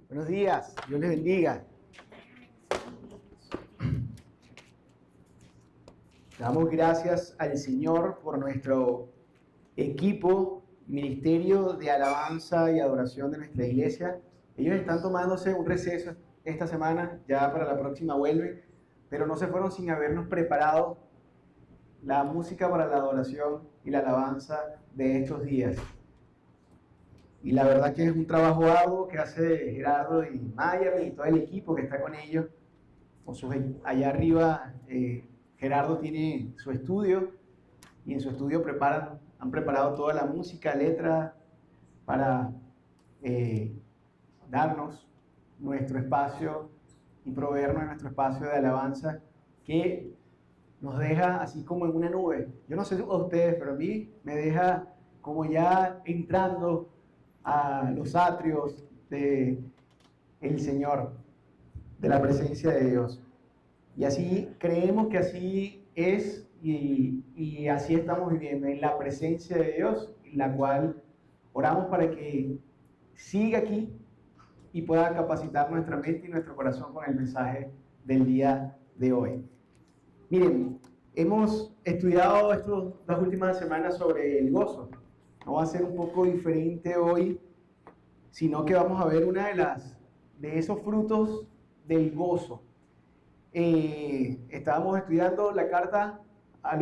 Buenos días, Dios les bendiga. Damos gracias al Señor por nuestro equipo, ministerio de alabanza y adoración de nuestra iglesia. Ellos están tomándose un receso esta semana, ya para la próxima vuelven, pero no se fueron sin habernos preparado la música para la adoración y la alabanza de estos días. Y la verdad que es un trabajo arduo que hace Gerardo y Mayer y todo el equipo que está con ellos. Allá arriba, Gerardo tiene su estudio y en su estudio han preparado toda la música, letras para darnos nuestro espacio y proveernos nuestro espacio de alabanza que nos deja así como en una nube. Yo no sé a ustedes, pero a mí me deja como ya entrando a los atrios de el Señor, de la presencia de Dios. Y así creemos que así es y así estamos viviendo, en la presencia de Dios, la cual oramos para que siga aquí y pueda capacitar nuestra mente y nuestro corazón con el mensaje del día de hoy. Miren, hemos estudiado las últimas semanas sobre el gozo. No va a ser un poco diferente hoy, sino que vamos a ver una de esos frutos del gozo. Estábamos estudiando la carta a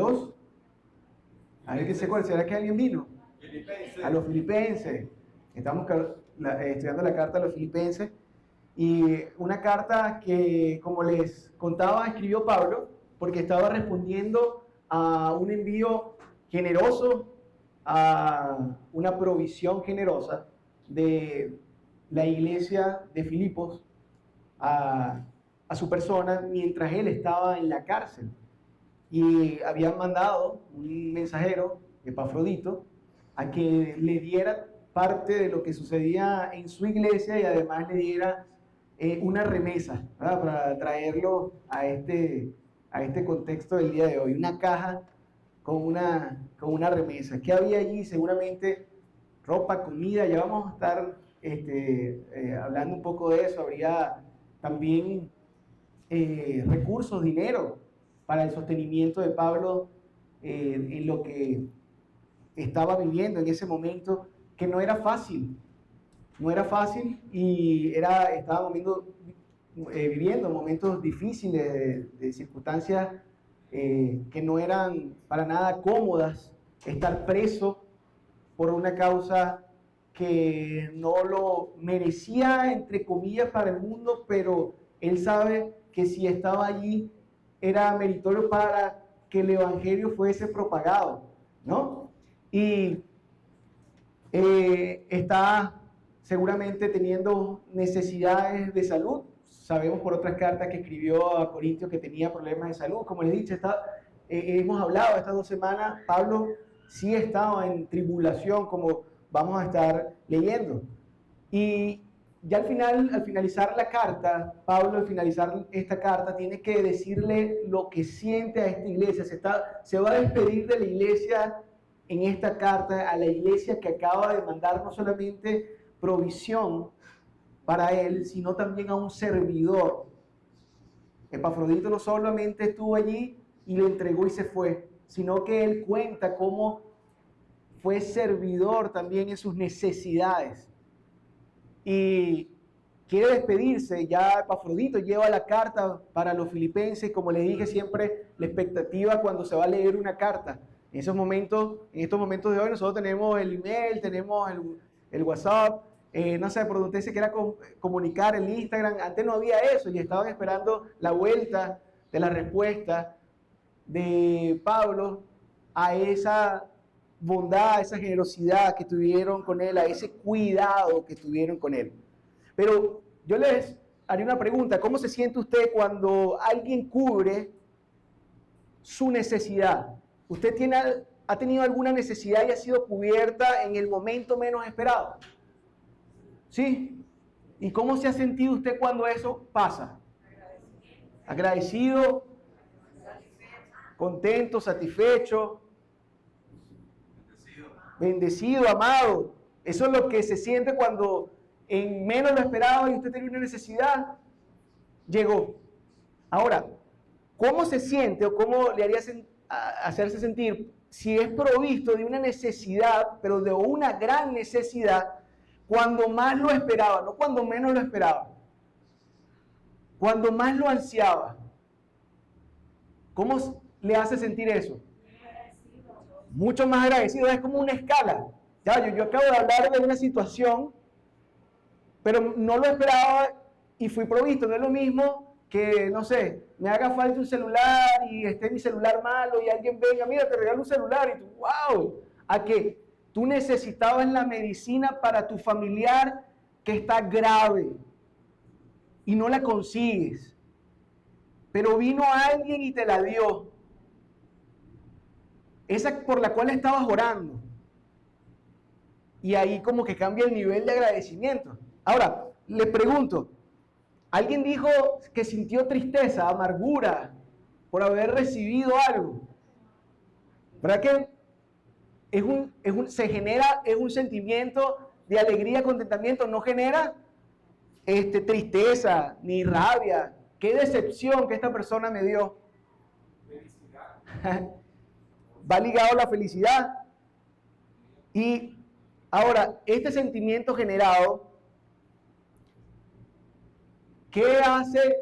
ver qué se acuerda, ¿será que alguien vino? Filipenses. A los filipenses. Estamos estudiando la carta a los filipenses y una carta que, como les contaba, escribió Pablo porque estaba respondiendo a un envío generoso, a una provisión generosa de la iglesia de Filipos a su persona mientras él estaba en la cárcel. Y habían mandado un mensajero, Epafrodito, a que le diera parte de lo que sucedía en su iglesia y además le diera una remesa, ¿verdad? Para traerlo a este contexto del día de hoy. Una caja con una remesa. ¿Qué había allí? Seguramente ropa, comida. Ya vamos a estar hablando un poco de eso. Habría también recursos, dinero para el sostenimiento de Pablo en lo que estaba viviendo en ese momento, que no era fácil y estaba viviendo momentos difíciles de circunstancias que no eran para nada cómodas, estar preso por una causa que no lo merecía, entre comillas, para el mundo, pero él sabe que si estaba allí era meritorio para que el evangelio fuese propagado, ¿no? Y está seguramente teniendo necesidades de salud. Sabemos por otras cartas que escribió a Corintios que tenía problemas de salud. Como les he dicho, hemos hablado estas 2 semanas, Pablo sí estaba en tribulación, como vamos a estar leyendo. Y ya al finalizar la carta, Pablo al finalizar esta carta tiene que decirle lo que siente a esta iglesia. Se va a despedir de la iglesia en esta carta, a la iglesia que acaba de mandar no solamente provisión para él, sino también a un servidor. Epafrodito no solamente estuvo allí y le entregó y se fue, sino que él cuenta cómo fue servidor también en sus necesidades. Y quiere despedirse, ya Epafrodito lleva la carta para los filipenses, como les dije siempre, la expectativa cuando se va a leer una carta. En estos momentos de hoy nosotros tenemos el email, tenemos el WhatsApp, no sé, por donde se quiera comunicar, el Instagram. Antes no había eso y estaban esperando la vuelta de la respuesta de Pablo a esa bondad, a esa generosidad que tuvieron con él, a ese cuidado que tuvieron con él. Pero yo les haré una pregunta: ¿cómo se siente usted cuando alguien cubre su necesidad? ¿Usted ha tenido alguna necesidad y ha sido cubierta en el momento menos esperado? ¿Sí? ¿Y cómo se ha sentido usted cuando eso pasa? Agradecido, contento, satisfecho, bendecido, amado. Eso es lo que se siente cuando en menos lo esperaba y usted tenía una necesidad, llegó. Ahora, ¿cómo se siente o cómo le haría hacerse sentir si es provisto de una necesidad, pero de una gran necesidad, cuando más lo esperaba, no cuando menos lo esperaba, cuando más lo ansiaba? ¿Cómo le hace sentir eso? Mucho más agradecido, es como una escala. Ya, yo acabo de hablar de una situación, pero no lo esperaba y fui provisto. No es lo mismo que, no sé, me haga falta un celular y esté mi celular malo y alguien venga, mira, te regalo un celular y tú, wow, a que tú necesitabas la medicina para tu familiar que está grave y no la consigues, pero vino alguien y te la dio, esa por la cual estabas orando, y ahí como que cambia el nivel de agradecimiento. Ahora, le pregunto, ¿alguien dijo que sintió tristeza, amargura por haber recibido algo? ¿Verdad que es un sentimiento de alegría, contentamiento? No genera tristeza ni rabia. Qué decepción que esta persona me dio. Felicidad. Va ligado a la felicidad. Y ahora, este sentimiento generado, ¿qué hace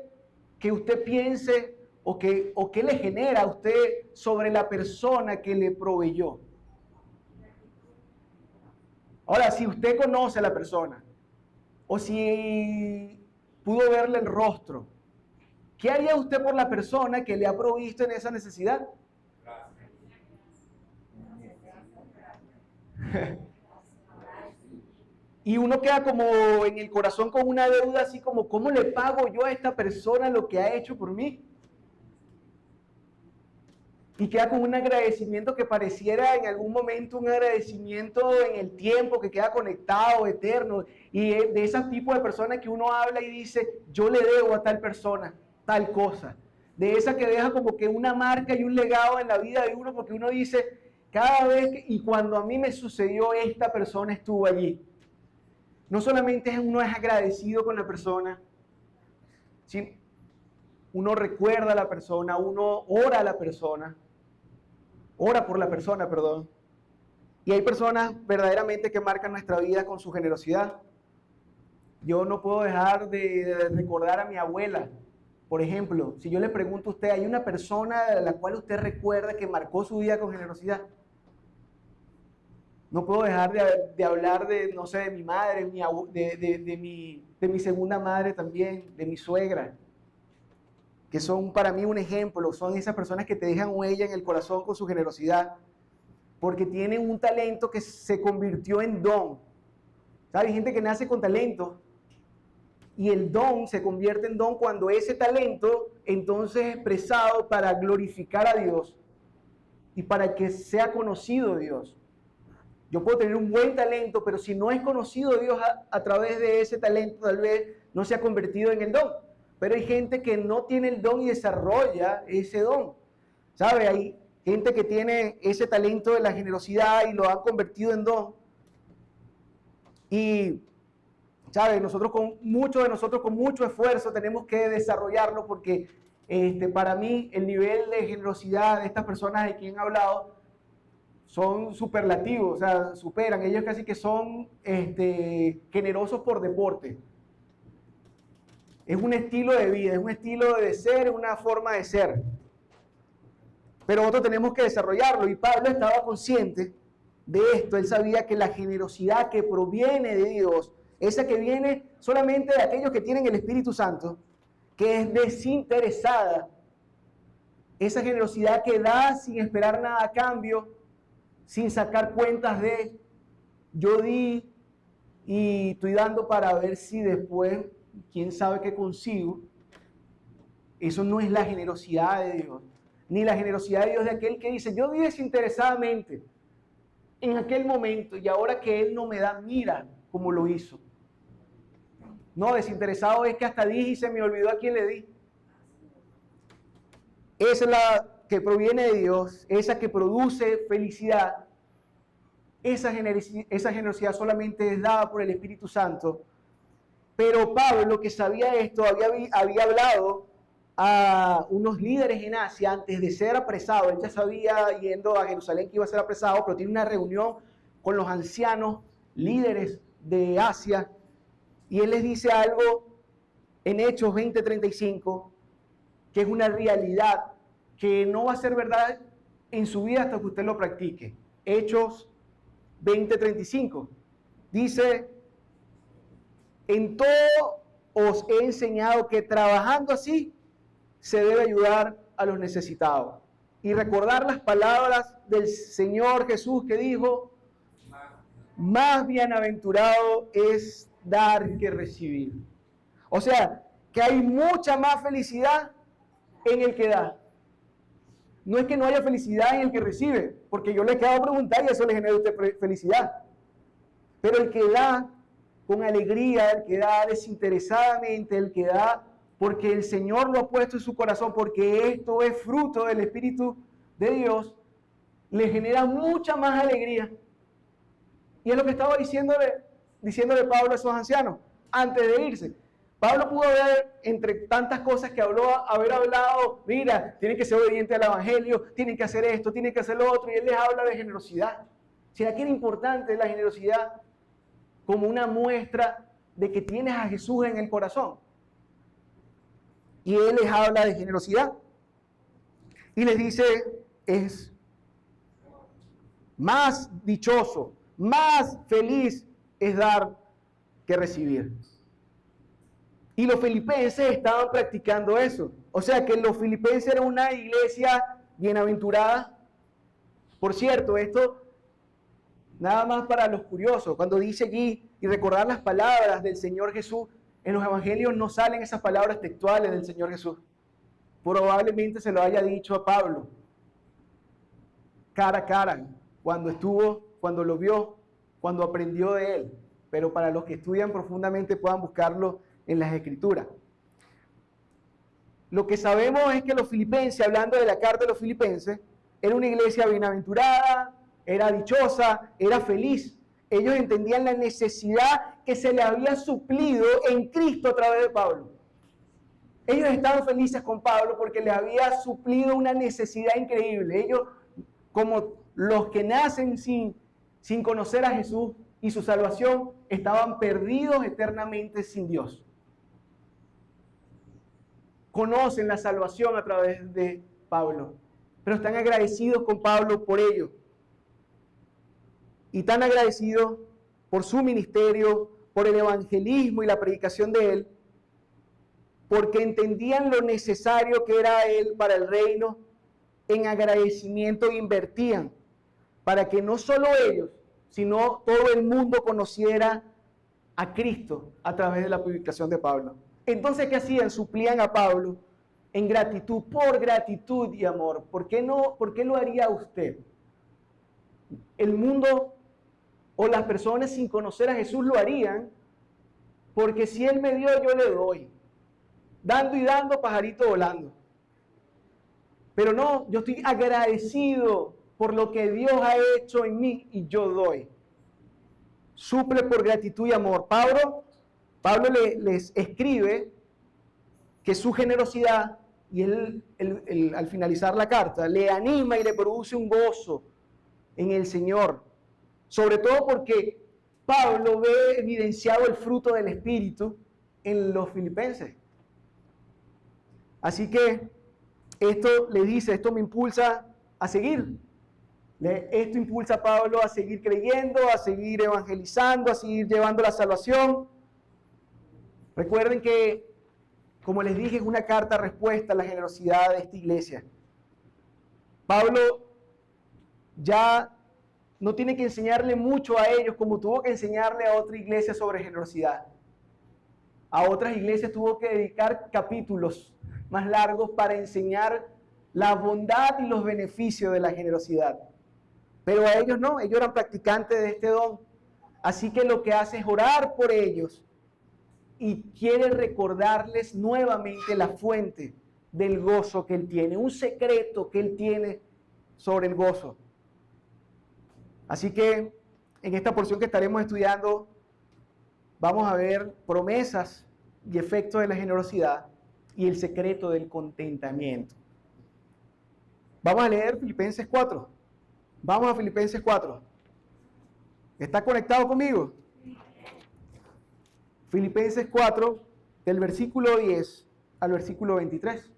que usted piense o qué le genera a usted sobre la persona que le proveyó? Ahora, si usted conoce a la persona o si pudo verle el rostro, ¿qué haría usted por la persona que le ha provisto en esa necesidad? Y uno queda como en el corazón con una deuda así como, ¿cómo le pago yo a esta persona lo que ha hecho por mí? Y queda con un agradecimiento que pareciera en algún momento un agradecimiento en el tiempo, que queda conectado, eterno. Y de ese tipo de personas que uno habla y dice, yo le debo a tal persona, tal cosa. De esa que deja como que una marca y un legado en la vida de uno, porque uno dice, cada vez que, y cuando a mí me sucedió, esta persona estuvo allí. No solamente uno es agradecido con la persona, sino uno recuerda a la persona, uno ora a la persona, ora por la persona, perdón. Y hay personas verdaderamente que marcan nuestra vida con su generosidad. Yo no puedo dejar de recordar a mi abuela. Por ejemplo, si yo le pregunto a usted, ¿hay una persona a la cual usted recuerda que marcó su vida con generosidad? No puedo dejar de hablar de, no sé, de mi madre, de mi segunda madre también, de mi suegra, que son para mí un ejemplo, son esas personas que te dejan huella en el corazón con su generosidad, porque tienen un talento que se convirtió en don. ¿Sabes? Hay gente que nace con talento y el don se convierte en don cuando ese talento entonces es expresado para glorificar a Dios y para que sea conocido Dios. Yo puedo tener un buen talento, pero si no es conocido Dios a través de ese talento, tal vez no se ha convertido en el don. Pero hay gente que no tiene el don y desarrolla ese don. ¿Sabe? Hay gente que tiene ese talento de la generosidad y lo ha convertido en don. Y, ¿sabe? Muchos de nosotros con mucho esfuerzo tenemos que desarrollarlo porque para mí el nivel de generosidad de estas personas de quien he hablado son superlativos, o sea, superan. Ellos casi que son generosos por deporte. Es un estilo de vida, es un estilo de ser, es una forma de ser. Pero nosotros tenemos que desarrollarlo y Pablo estaba consciente de esto. Él sabía que la generosidad que proviene de Dios, esa que viene solamente de aquellos que tienen el Espíritu Santo, que es desinteresada, esa generosidad que da sin esperar nada a cambio, sin sacar cuentas de yo di y estoy dando para ver si después, quién sabe qué consigo. Eso no es la generosidad de Dios, ni la generosidad de Dios de aquel que dice, yo di desinteresadamente en aquel momento y ahora que Él no me da, mira cómo lo hizo. No, desinteresado es que hasta dije y se me olvidó a quién le di. Esa es la que proviene de Dios, esa que produce felicidad. Esa generosidad solamente es dada por el Espíritu Santo Pero Pablo, que sabía esto, había hablado a unos líderes en Asia antes de ser apresado. Él ya sabía, yendo a Jerusalén, que iba a ser apresado, pero tiene una reunión con los ancianos líderes de Asia, y él les dice algo en Hechos 20:35, que es una realidad que no va a ser verdad en su vida hasta que usted lo practique. Hechos 20:35 dice: en todo os he enseñado que trabajando así se debe ayudar a los necesitados. Y recordar las palabras del Señor Jesús, que dijo: más bienaventurado es dar que recibir. O sea, que hay mucha más felicidad en el que da. No es que no haya felicidad en el que recibe, porque yo le acabo de preguntar y eso le genera a usted felicidad. Pero el que da con alegría, el que da desinteresadamente, el que da porque el Señor lo ha puesto en su corazón, porque esto es fruto del Espíritu de Dios, le genera mucha más alegría. Y es lo que estaba diciéndole Pablo a esos ancianos antes de irse. Pablo pudo haber, entre tantas cosas que haber hablado: mira, tienen que ser obedientes al Evangelio, tienen que hacer esto, tienen que hacer lo otro, y él les habla de generosidad. ¿Será que era importante la generosidad como una muestra de que tienes a Jesús en el corazón? Y él les habla de generosidad y les dice: es más dichoso, más feliz es dar que recibir. Y los filipenses estaban practicando eso. O sea que los filipenses eran una iglesia bienaventurada. Por cierto, esto nada más para los curiosos. Cuando dice allí, y recordar las palabras del Señor Jesús, en los evangelios no salen esas palabras textuales del Señor Jesús. Probablemente se lo haya dicho a Pablo cara a cara, cuando lo vio, cuando aprendió de él. Pero para los que estudian profundamente puedan buscarlo en las Escrituras. Lo que sabemos es que los filipenses, hablando de la carta de los filipenses, era una iglesia bienaventurada, era dichosa, era feliz. Ellos entendían la necesidad que se le había suplido en Cristo a través de Pablo. Ellos estaban felices con Pablo porque les había suplido una necesidad increíble. Ellos, como los que nacen sin conocer a Jesús y su salvación, estaban perdidos eternamente sin Dios. Conocen la salvación a través de Pablo, pero están agradecidos con Pablo por ello. Y tan agradecidos por su ministerio, por el evangelismo y la predicación de él, porque entendían lo necesario que era él para el reino. En agradecimiento invertían para que no solo ellos, sino todo el mundo conociera a Cristo a través de la predicación de Pablo. Entonces, ¿qué hacían? Suplían a Pablo en gratitud, por gratitud y amor. ¿Por qué lo haría usted? El mundo o las personas sin conocer a Jesús lo harían porque si Él me dio, yo le doy. Dando y dando, pajarito volando. Pero no, yo estoy agradecido por lo que Dios ha hecho en mí y yo doy. Suple por gratitud y amor. Pablo les escribe que su generosidad, y él al finalizar la carta, le anima y le produce un gozo en el Señor. Sobre todo porque Pablo ve evidenciado el fruto del Espíritu en los filipenses. Así que esto me impulsa a seguir. Esto impulsa a Pablo a seguir creyendo, a seguir evangelizando, a seguir llevando la salvación. Recuerden que, como les dije, es una carta respuesta a la generosidad de esta iglesia. Pablo ya no tiene que enseñarle mucho a ellos como tuvo que enseñarle a otra iglesia sobre generosidad. A otras iglesias tuvo que dedicar capítulos más largos para enseñar la bondad y los beneficios de la generosidad. Pero a ellos no, ellos eran practicantes de este don. Así que lo que hace es orar por ellos y quiere recordarles nuevamente la fuente del gozo que él tiene, un secreto que él tiene sobre el gozo. Así que en esta porción que estaremos estudiando, vamos a ver promesas y efectos de la generosidad y el secreto del contentamiento. Vamos a leer Filipenses 4. Vamos a Filipenses 4. ¿Está conectado conmigo? Filipenses 4, del versículo 10 al versículo 23.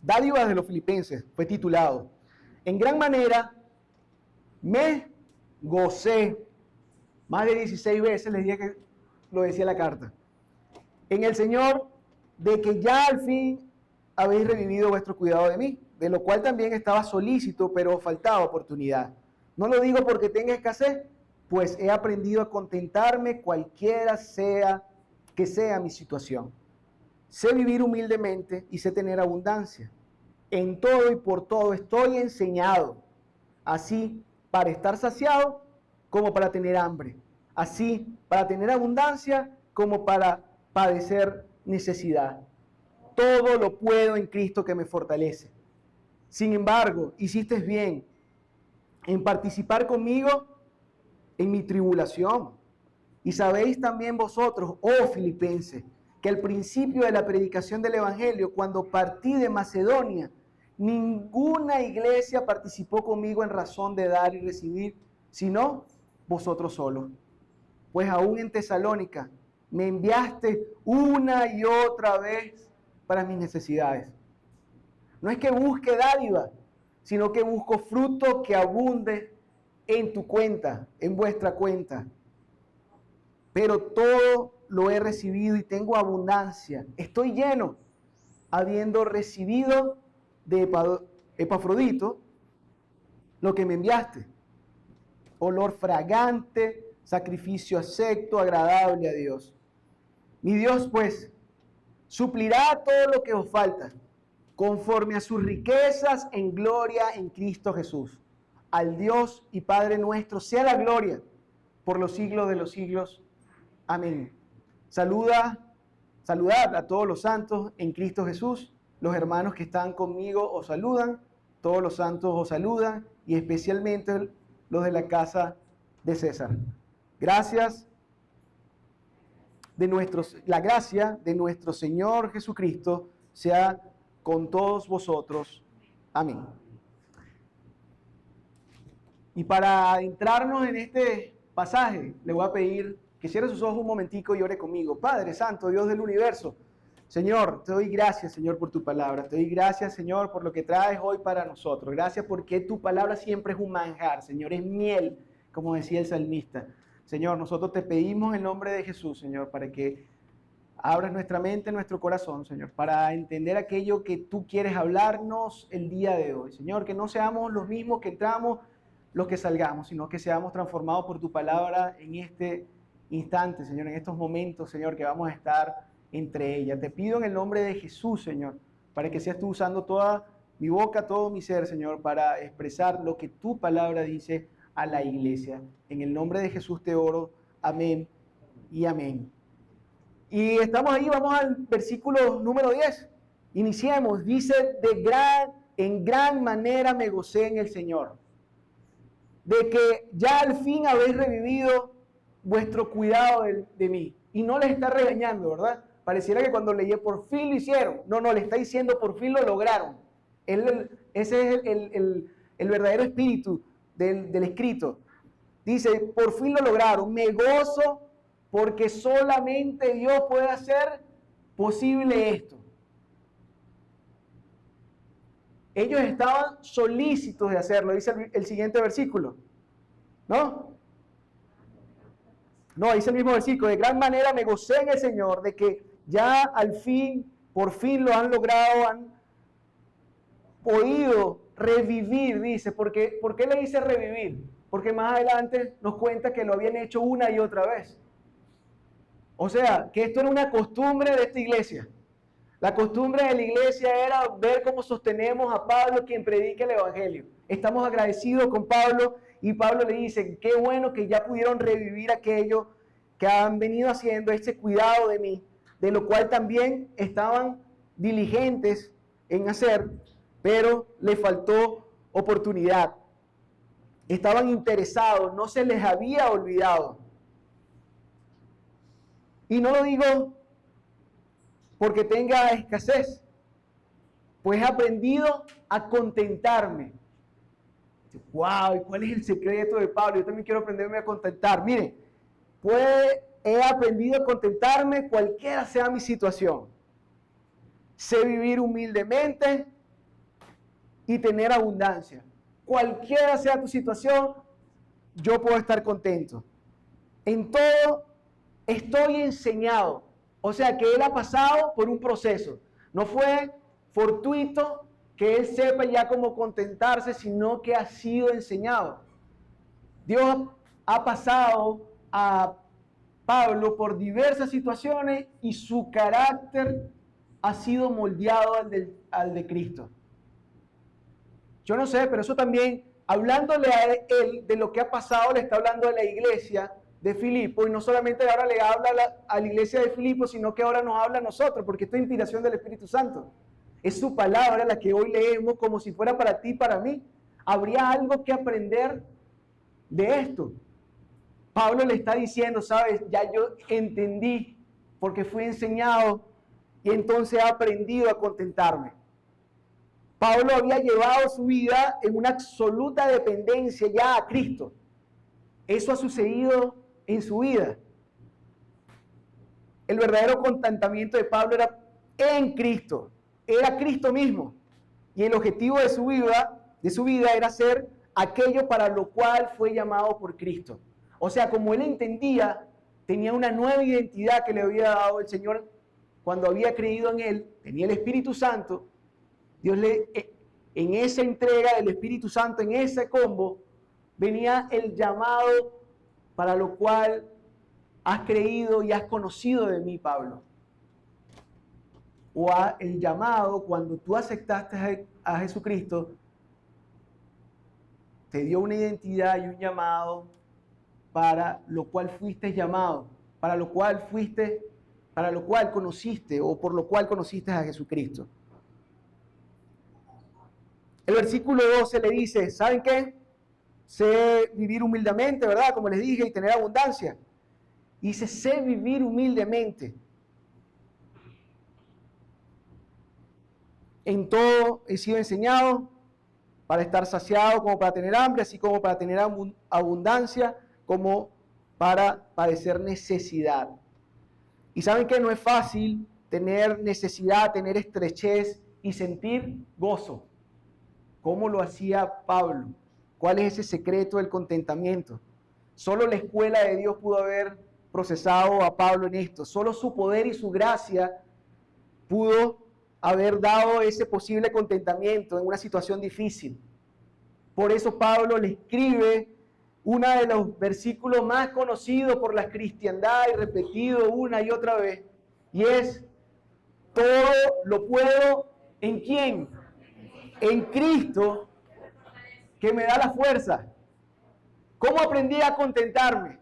Dádivas de los Filipenses fue titulado. En gran manera me gocé. Más de 16 veces les dije que lo decía la carta. En el Señor, de que ya al fin habéis revivido vuestro cuidado de mí, de lo cual también estaba solícito, pero faltaba oportunidad. No lo digo porque tenga escasez, pues he aprendido a contentarme cualquiera sea que sea mi situación. Sé vivir humildemente y sé tener abundancia. En todo y por todo estoy enseñado, así para estar saciado como para tener hambre, así para tener abundancia como para padecer necesidad. Todo lo puedo en Cristo que me fortalece. Sin embargo, hiciste bien en participar conmigo en mi tribulación. Y sabéis también vosotros, oh Filipenses, que al principio de la predicación del Evangelio, cuando partí de Macedonia, ninguna iglesia participó conmigo en razón de dar y recibir, sino vosotros solos. Pues aún en Tesalónica me enviaste una y otra vez para mis necesidades. No es que busque dádiva, sino que busco fruto que abunde en tu cuenta, en vuestra cuenta. Pero todo lo he recibido y tengo abundancia. Estoy lleno, habiendo recibido de Epafrodito lo que me enviaste. Olor fragante, sacrificio acepto, agradable a Dios. Mi Dios, pues, suplirá todo lo que os falta, conforme a sus riquezas en gloria en Cristo Jesús. Al Dios y Padre nuestro sea la gloria por los siglos de los siglos. Amén. Saludad a todos los santos en Cristo Jesús. Los hermanos que están conmigo os saludan. Todos los santos os saludan y especialmente los de la casa de César. Gracias la gracia de nuestro Señor Jesucristo sea con todos vosotros. Amén. Y para adentrarnos en este pasaje, le voy a pedir que cierre sus ojos un momentico y ore conmigo. Padre Santo, Dios del universo, Señor, te doy gracias, Señor, por tu palabra. Te doy gracias, Señor, por lo que traes hoy para nosotros. Gracias porque tu palabra siempre es un manjar, Señor, es miel, como decía el salmista. Señor, nosotros te pedimos en nombre de Jesús, Señor, para que abras nuestra mente, nuestro corazón, Señor, para entender aquello que tú quieres hablarnos el día de hoy. Señor, que no seamos los mismos que entramos, los que salgamos, sino que seamos transformados por tu palabra en este instante, Señor, en estos momentos, Señor, que vamos a estar entre ellas. Te pido en el nombre de Jesús, Señor, para que seas tú usando toda mi boca, todo mi ser, Señor, para expresar lo que tu palabra dice a la iglesia. En el nombre de Jesús te oro. Amén y amén. Y estamos ahí, vamos al versículo número 10. Iniciemos. Dice, en gran manera me gocé en el Señor, de que ya al fin habéis revivido vuestro cuidado de mí. Y no les está regañando, ¿verdad? Pareciera que cuando leí por fin lo hicieron. No, le está diciendo por fin lo lograron. Ese es el verdadero espíritu del escrito. Dice, por fin lo lograron. Me gozo porque solamente Dios puede hacer posible esto. Ellos estaban solícitos de hacerlo, dice el siguiente versículo. ¿No? No, dice el mismo versículo. De gran manera me gocé en el Señor, de que ya al fin, por fin lo han logrado, han podido revivir, dice. ¿Por qué le dice revivir? Porque más adelante nos cuenta que lo habían hecho una y otra vez. O sea, que esto era una costumbre de esta iglesia. La costumbre de la iglesia era ver cómo sostenemos a Pablo, quien predica el Evangelio. Estamos agradecidos con Pablo y Pablo le dice, qué bueno que ya pudieron revivir aquello que han venido haciendo este cuidado de mí, de lo cual también estaban diligentes en hacer, pero les faltó oportunidad. Estaban interesados, no se les había olvidado. Y no lo digo porque tenga escasez, pues he aprendido a contentarme. ¡Wow! ¿Y cuál es el secreto de Pablo? Yo también quiero aprenderme a contentar. Miren, he aprendido a contentarme cualquiera sea mi situación. Sé vivir humildemente y tener abundancia. Cualquiera sea tu situación, yo puedo estar contento. En todo estoy enseñado. O sea que él ha pasado por un proceso. No fue fortuito que él sepa ya cómo contentarse, sino que ha sido enseñado. Dios ha pasado a Pablo por diversas situaciones y su carácter ha sido moldeado al de Cristo. Yo no sé, pero eso también, hablándole a él de lo que ha pasado, le está hablando a la iglesia de Filipo, y no solamente ahora le habla a la iglesia de Filipo, sino que ahora nos habla a nosotros, porque esto es inspiración del Espíritu Santo. Es su palabra la que hoy leemos como si fuera para ti y para mí. Habría algo que aprender de esto. Pablo le está diciendo, sabes, ya yo entendí, porque fui enseñado y entonces he aprendido a contentarme. Pablo había llevado su vida en una absoluta dependencia ya a Cristo. Eso ha sucedido en su vida. El verdadero contentamiento de Pablo era en Cristo. Era Cristo mismo. Y el objetivo de su vida era ser aquello para lo cual fue llamado por Cristo. O sea, como él entendía, tenía una nueva identidad que le había dado el Señor cuando había creído en él, tenía el Espíritu Santo. Dios en esa entrega del Espíritu Santo, en ese combo, venía el llamado para lo cual has creído y has conocido de mí, Pablo. O el llamado, cuando tú aceptaste a Jesucristo, te dio una identidad y un llamado para lo cual fuiste llamado, para lo cual conociste o por lo cual conociste a Jesucristo. El versículo 12 le dice, ¿saben qué? Sé vivir humildemente, ¿verdad? Como les dije, y tener abundancia. Y dice, sé vivir humildemente. En todo he sido enseñado para estar saciado, como para tener hambre, así como para tener abundancia, como para padecer necesidad. Y saben que no es fácil tener necesidad, tener estrechez y sentir gozo. ¿Cómo lo hacía Pablo? ¿Cuál es ese secreto del contentamiento? Solo la escuela de Dios pudo haber procesado a Pablo en esto. Solo su poder y su gracia pudo haber dado ese posible contentamiento en una situación difícil. Por eso Pablo le escribe uno de los versículos más conocidos por la cristiandad y repetido una y otra vez. Y es, todo lo puedo ¿en quién? En Cristo, que me da la fuerza. ¿Cómo aprendí a contentarme?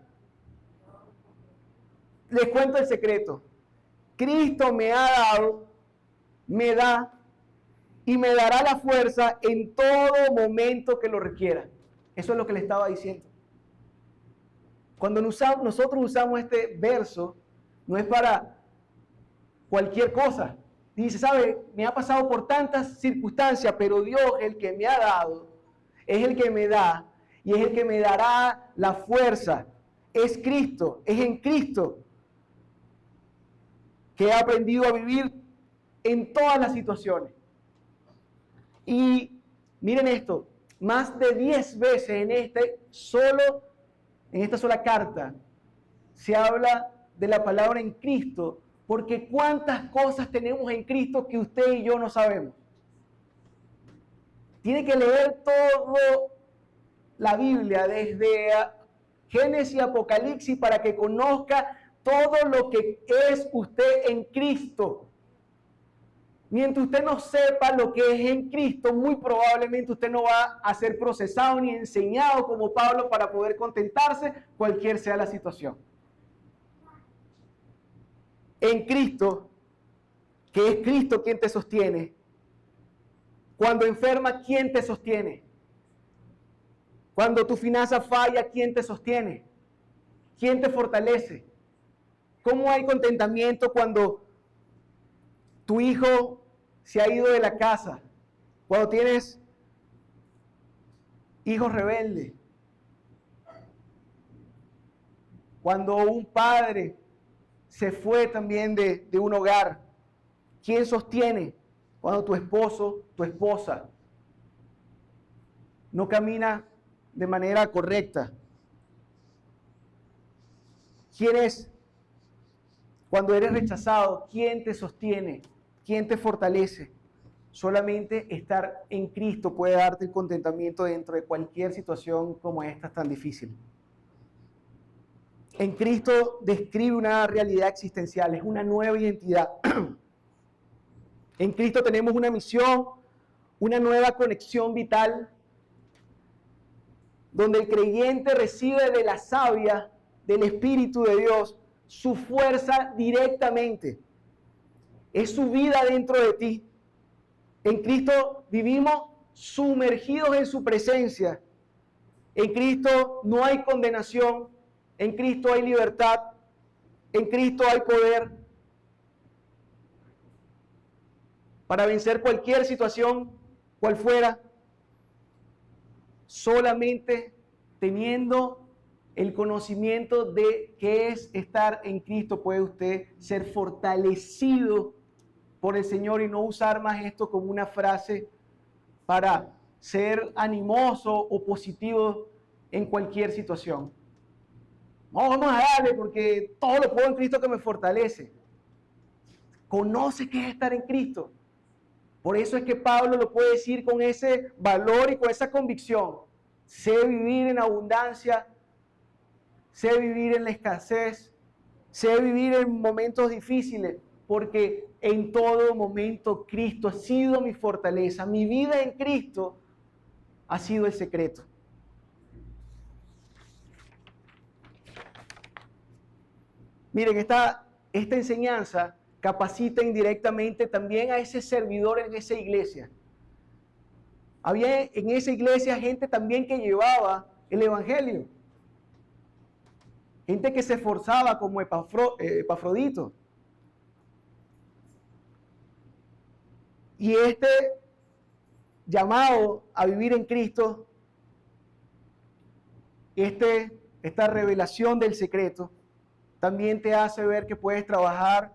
Les cuento el secreto. Cristo me ha dado, me da y me dará la fuerza en todo momento que lo requiera. Eso es lo que le estaba diciendo. Cuando nosotros usamos este verso, no es para cualquier cosa. Dice, ¿sabe? Me ha pasado por tantas circunstancias, pero Dios, el que me ha dado, es el que me da y es el que me dará la fuerza. Es Cristo, es en Cristo que he aprendido a vivir en todas las situaciones. Y miren esto, más de 10 veces en esta sola carta se habla de la palabra en Cristo, porque cuántas cosas tenemos en Cristo que usted y yo no sabemos. Tiene que leer toda la Biblia, desde Génesis y Apocalipsis, para que conozca todo lo que es usted en Cristo. Mientras usted no sepa lo que es en Cristo, muy probablemente usted no va a ser procesado ni enseñado como Pablo para poder contentarse, cualquier sea la situación. en Cristo, que es Cristo quien te sostiene. Cuando enferma, ¿quién te sostiene? Cuando tu finanza falla, ¿quién te sostiene? ¿Quién te fortalece? ¿Cómo hay contentamiento cuando tu hijo se ha ido de la casa? Cuando tienes hijos rebeldes. Cuando un padre se fue también de un hogar. ¿Quién sostiene? Cuando tu esposo, tu esposa no camina de manera correcta. ¿Quién es? Cuando eres rechazado, ¿quién te sostiene? ¿Quién te fortalece? Solamente estar en Cristo puede darte el contentamiento dentro de cualquier situación como esta tan difícil. En Cristo describe una realidad existencial, es una nueva identidad. En Cristo tenemos una misión, una nueva conexión vital, donde el creyente recibe de la savia del Espíritu de Dios su fuerza directamente. Es su vida dentro de ti. En Cristo vivimos sumergidos en su presencia. En Cristo no hay condenación. En Cristo hay libertad. En Cristo hay poder para vencer cualquier situación, cual fuera. Solamente teniendo el conocimiento de qué es estar en Cristo puede usted ser fortalecido por el Señor y no usar más esto como una frase para ser animoso o positivo en cualquier situación. No, vamos a darle porque todo lo puedo en Cristo que me fortalece. Conoce qué es estar en Cristo. Por eso es que Pablo lo puede decir con ese valor y con esa convicción. Sé vivir en abundancia, sé vivir en la escasez, sé vivir en momentos difíciles, porque en todo momento Cristo ha sido mi fortaleza. Mi vida en Cristo ha sido el secreto. Miren, esta enseñanza capacita indirectamente también a ese servidor en esa iglesia. Había en esa iglesia gente también que llevaba el evangelio. Gente que se esforzaba como Epafrodito. Y este llamado a vivir en Cristo, esta revelación del secreto, también te hace ver que puedes trabajar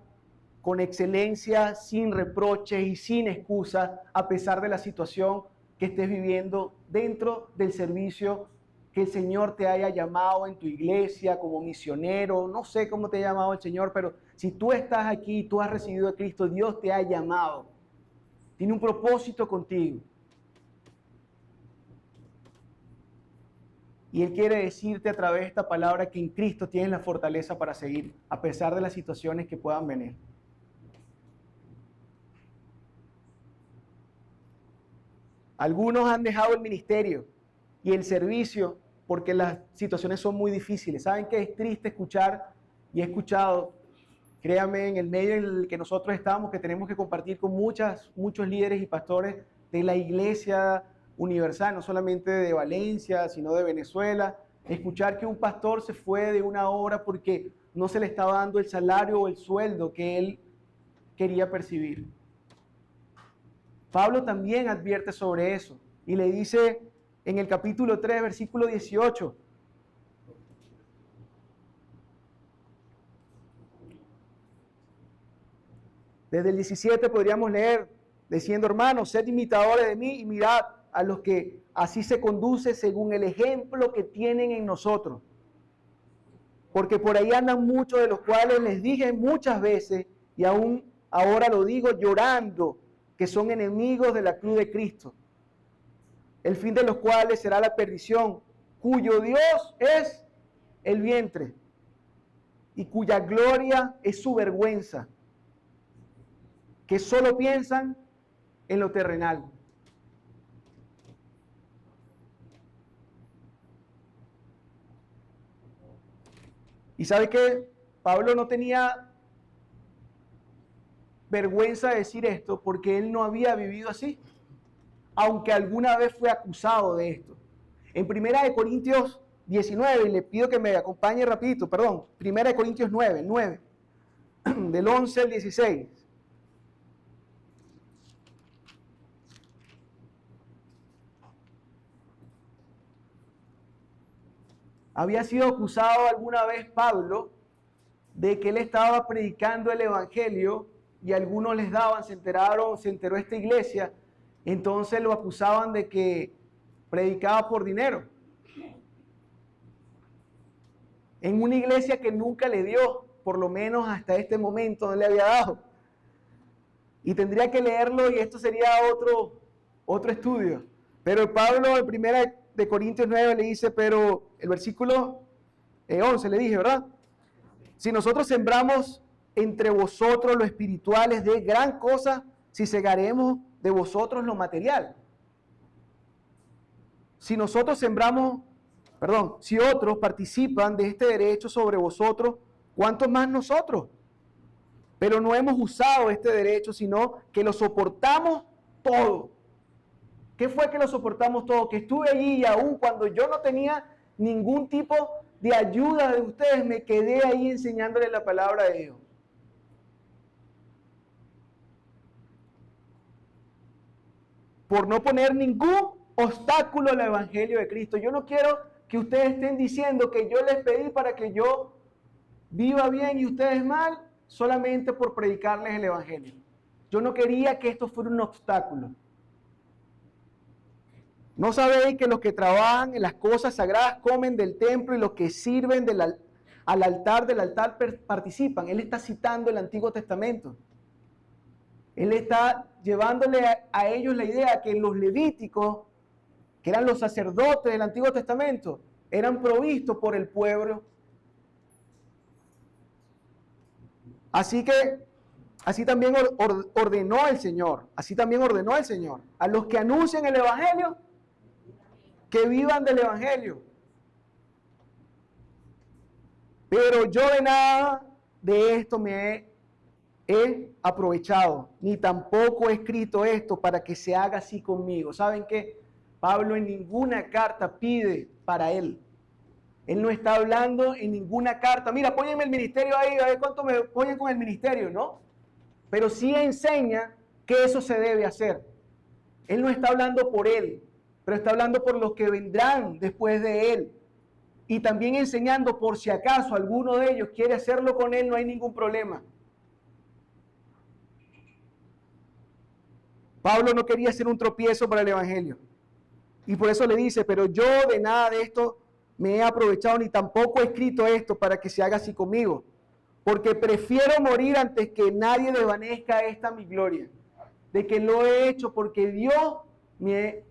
con excelencia, sin reproches y sin excusas, a pesar de la situación que estés viviendo dentro del servicio que el Señor te haya llamado en tu iglesia como misionero. No sé cómo te ha llamado el Señor, pero si tú estás aquí, tú has recibido a Cristo, Dios te ha llamado. Tiene un propósito contigo. Y Él quiere decirte a través de esta palabra que en Cristo tienes la fortaleza para seguir, a pesar de las situaciones que puedan venir. Algunos han dejado el ministerio y el servicio porque las situaciones son muy difíciles. ¿Saben qué es triste escuchar? Y he escuchado, créanme, en el medio en el que nosotros estamos, que tenemos que compartir con muchos líderes y pastores de la Iglesia Universal, no solamente de Valencia, sino de Venezuela. Escuchar que un pastor se fue de una obra porque no se le estaba dando el salario o el sueldo que él quería percibir. Pablo también advierte sobre eso y le dice en el capítulo 3, versículo 18. Desde el 17 podríamos leer, diciendo: hermanos, sed imitadores de mí y mirad a los que así se conduce según el ejemplo que tienen en nosotros. Porque por ahí andan muchos de los cuales les dije muchas veces, y aún ahora lo digo llorando, que son enemigos de la cruz de Cristo, el fin de los cuales será la perdición, cuyo Dios es el vientre y cuya gloria es su vergüenza, que solo piensan en lo terrenal. Y sabe que Pablo no tenía vergüenza decir esto porque él no había vivido así, aunque alguna vez fue acusado de esto. En 1 Corintios 19, y le pido que me acompañe rapidito, 1 Corintios 9, del 11 al 16. Había sido acusado alguna vez Pablo de que él estaba predicando el evangelio y algunos les daban, se enteró esta iglesia, entonces lo acusaban de que predicaba por dinero. En una iglesia que nunca le dio, por lo menos hasta este momento no le había dado. Y tendría que leerlo y esto sería otro estudio. Pero Pablo en 1 Corintios 9 le dice, pero el versículo 11 le dije, ¿verdad? Si nosotros sembramos entre vosotros lo espiritual, es de gran cosa si segaremos de vosotros lo material. Si nosotros si otros participan de este derecho sobre vosotros, ¿cuántos más nosotros? Pero no hemos usado este derecho, sino que lo soportamos todo. ¿Qué fue que lo soportamos todo? Que estuve allí y aún cuando yo no tenía ningún tipo de ayuda de ustedes, me quedé ahí enseñándoles la palabra de Dios. Por no poner ningún obstáculo al evangelio de Cristo. Yo no quiero que ustedes estén diciendo que yo les pedí para que yo viva bien y ustedes mal, solamente por predicarles el evangelio. Yo no quería que esto fuera un obstáculo. ¿No sabéis que los que trabajan en las cosas sagradas comen del templo y los que sirven del altar participan? Él está citando el Antiguo Testamento. Él está llevándole a ellos la idea que los levíticos, que eran los sacerdotes del Antiguo Testamento, eran provistos por el pueblo. Así también ordenó el Señor. Así también ordenó el Señor a los que anuncian el evangelio que vivan del evangelio. Pero yo de nada de esto me he aprovechado, ni tampoco he escrito esto para que se haga así conmigo. ¿Saben qué? Pablo en ninguna carta pide para él. Él no está hablando en ninguna carta. Mira, pónganme el ministerio ahí, a ver cuánto me ponen con el ministerio, ¿no? Pero sí enseña que eso se debe hacer. Él no está hablando por él, pero está hablando por los que vendrán después de él. Y también enseñando por si acaso alguno de ellos quiere hacerlo con él, no hay ningún problema. Pablo no quería ser un tropiezo para el evangelio. Y por eso le dice, pero yo de nada de esto me he aprovechado, ni tampoco he escrito esto para que se haga así conmigo. Porque prefiero morir antes que nadie desvanezca esta mi gloria. De que lo he hecho porque Dios me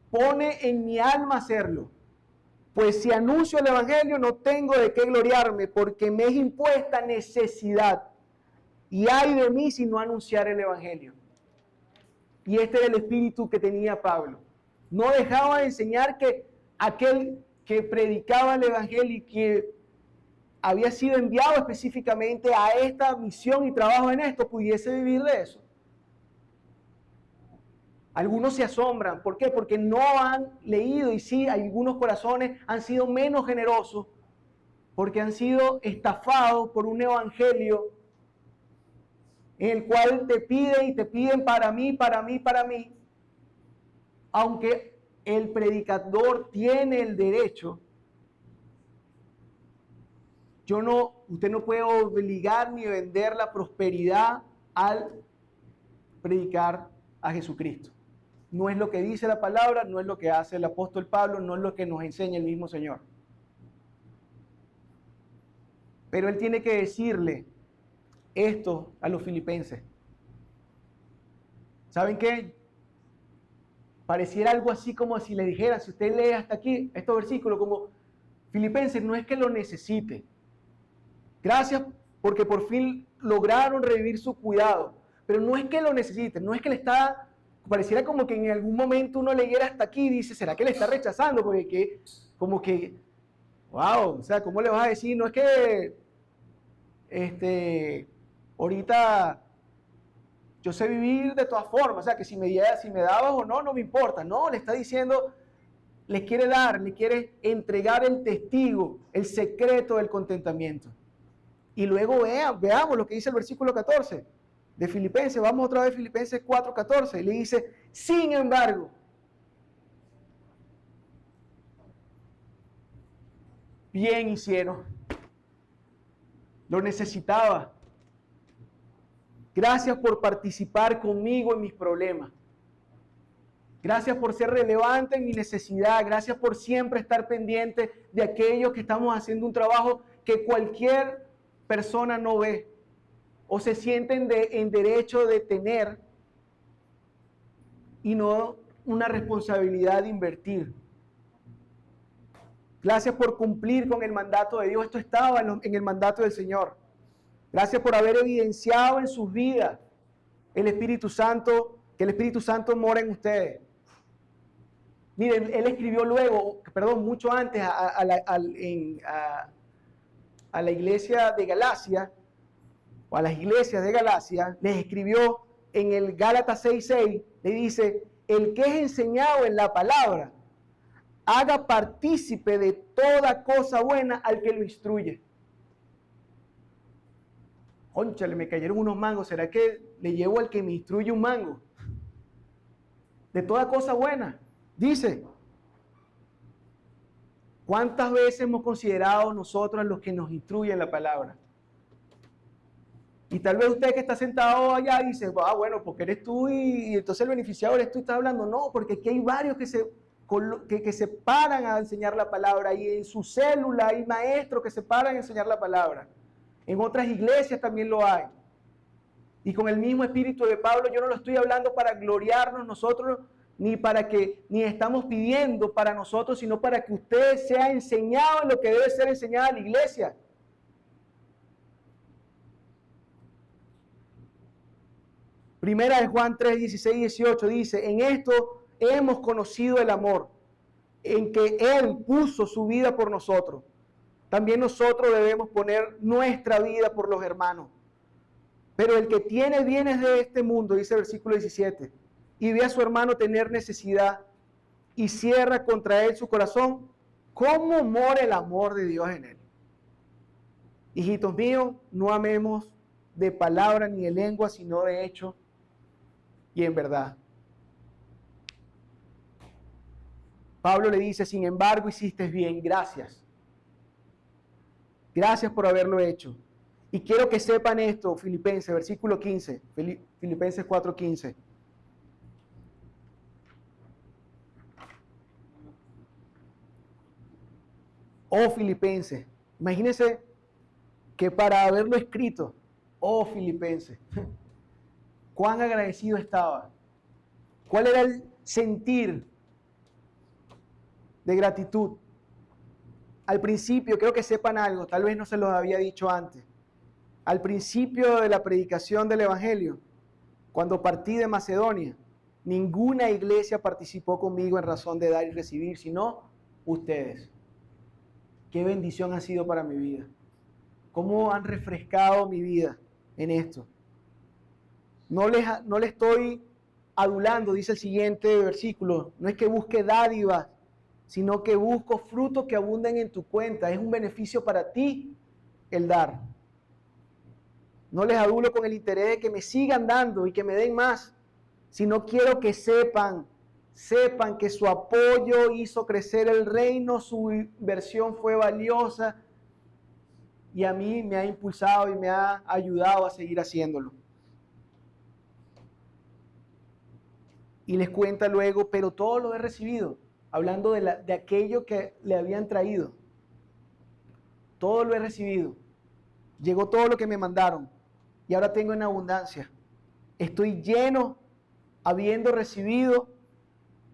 pone en mi alma hacerlo. Pues si anuncio el evangelio no tengo de qué gloriarme, porque me es impuesta necesidad. Y ay de mí si no anunciar el evangelio. Y este era el espíritu que tenía Pablo. No dejaba de enseñar que aquel que predicaba el evangelio y que había sido enviado específicamente a esta misión y trabajo en esto, pudiese vivir de eso. Algunos se asombran. ¿Por qué? Porque no han leído, y sí, algunos corazones han sido menos generosos porque han sido estafados por un evangelio en el cual te piden para mí, aunque el predicador tiene el derecho. Usted no puede obligar ni vender la prosperidad al predicar a Jesucristo. No es lo que dice la palabra, no es lo que hace el apóstol Pablo, no es lo que nos enseña el mismo Señor. Pero él tiene que decirle esto a los filipenses. ¿Saben qué? Pareciera algo así como si le dijera, si usted lee hasta aquí estos versículos, como Filipenses, no es que lo necesite. Gracias porque por fin lograron revivir su cuidado. Pero no es que lo necesite, no es que le está... Pareciera como que en algún momento uno leyera hasta aquí y dice, ¿será que le está rechazando? Porque wow, o sea, ¿cómo le vas a decir? No es que ahorita yo sé vivir de todas formas, o sea, que si me dabas o no, no me importa. No, le está diciendo, le quiere entregar el testigo, el secreto del contentamiento. Y luego veamos lo que dice el versículo 14 de Filipenses. Vamos otra vez a Filipenses 4:14. Le dice, sin embargo, bien hicieron. Lo necesitaba. Gracias por participar conmigo en mis problemas. Gracias por ser relevante en mi necesidad. Gracias por siempre estar pendiente de aquellos que estamos haciendo un trabajo que cualquier persona no ve o se sienten en derecho de tener y no una responsabilidad de invertir. Gracias por cumplir con el mandato de Dios. Esto estaba en el mandato del Señor. Gracias por haber evidenciado en sus vidas el Espíritu Santo, que el Espíritu Santo mora en ustedes. Miren, él escribió luego, mucho antes a la iglesia de Galacia, o a las iglesias de Galacia, les escribió en el Gálatas 6:6, le dice, el que es enseñado en la palabra, haga partícipe de toda cosa buena al que lo instruye. Cónchale, me cayeron unos mangos, ¿será que le llevo al que me instruye un mango? De toda cosa buena. Dice, ¿cuántas veces hemos considerado nosotros a los que nos instruyen la palabra? Y tal vez usted que está sentado allá dice, bueno, porque eres tú y entonces el beneficiado eres tú y estás hablando. No, porque aquí hay varios que se paran a enseñar la palabra y en su célula hay maestros que se paran a enseñar la palabra. En otras iglesias también lo hay. Y con el mismo espíritu de Pablo, yo no lo estoy hablando para gloriarnos nosotros, ni estamos pidiendo para nosotros, sino para que usted sea enseñado en lo que debe ser enseñado a la iglesia. Primera de Juan 3:16-18 dice, en esto hemos conocido el amor, en que Él puso su vida por nosotros. También nosotros debemos poner nuestra vida por los hermanos. Pero el que tiene bienes de este mundo, dice el versículo 17, y ve a su hermano tener necesidad y cierra contra él su corazón, ¿cómo mora el amor de Dios en él? Hijitos míos, no amemos de palabra ni de lengua, sino de hecho y en verdad. Pablo le dice, sin embargo, hiciste bien, gracias. Gracias por haberlo hecho. Y quiero que sepan esto, Filipenses, versículo 15, Filipenses 4:15. Oh Filipenses, imagínense que para haberlo escrito, oh Filipenses, cuán agradecido estaba. ¿Cuál era el sentir de gratitud? Al principio, creo que sepan algo, tal vez no se los había dicho antes. Al principio de la predicación del Evangelio, cuando partí de Macedonia, ninguna iglesia participó conmigo en razón de dar y recibir, sino ustedes. Qué bendición ha sido para mi vida. Cómo han refrescado mi vida en esto. No les estoy adulando, dice el siguiente versículo. No es que busque dádivas, sino que busco frutos que abunden en tu cuenta. Es un beneficio para ti el dar. No les adulo con el interés de que me sigan dando y que me den más, sino quiero que sepan que su apoyo hizo crecer el reino, su inversión fue valiosa y a mí me ha impulsado y me ha ayudado a seguir haciéndolo. Y les cuenta luego, pero todo lo he recibido, hablando de aquello que le habían traído. Todo lo he recibido. Llegó todo lo que me mandaron y ahora tengo en abundancia. Estoy lleno, habiendo recibido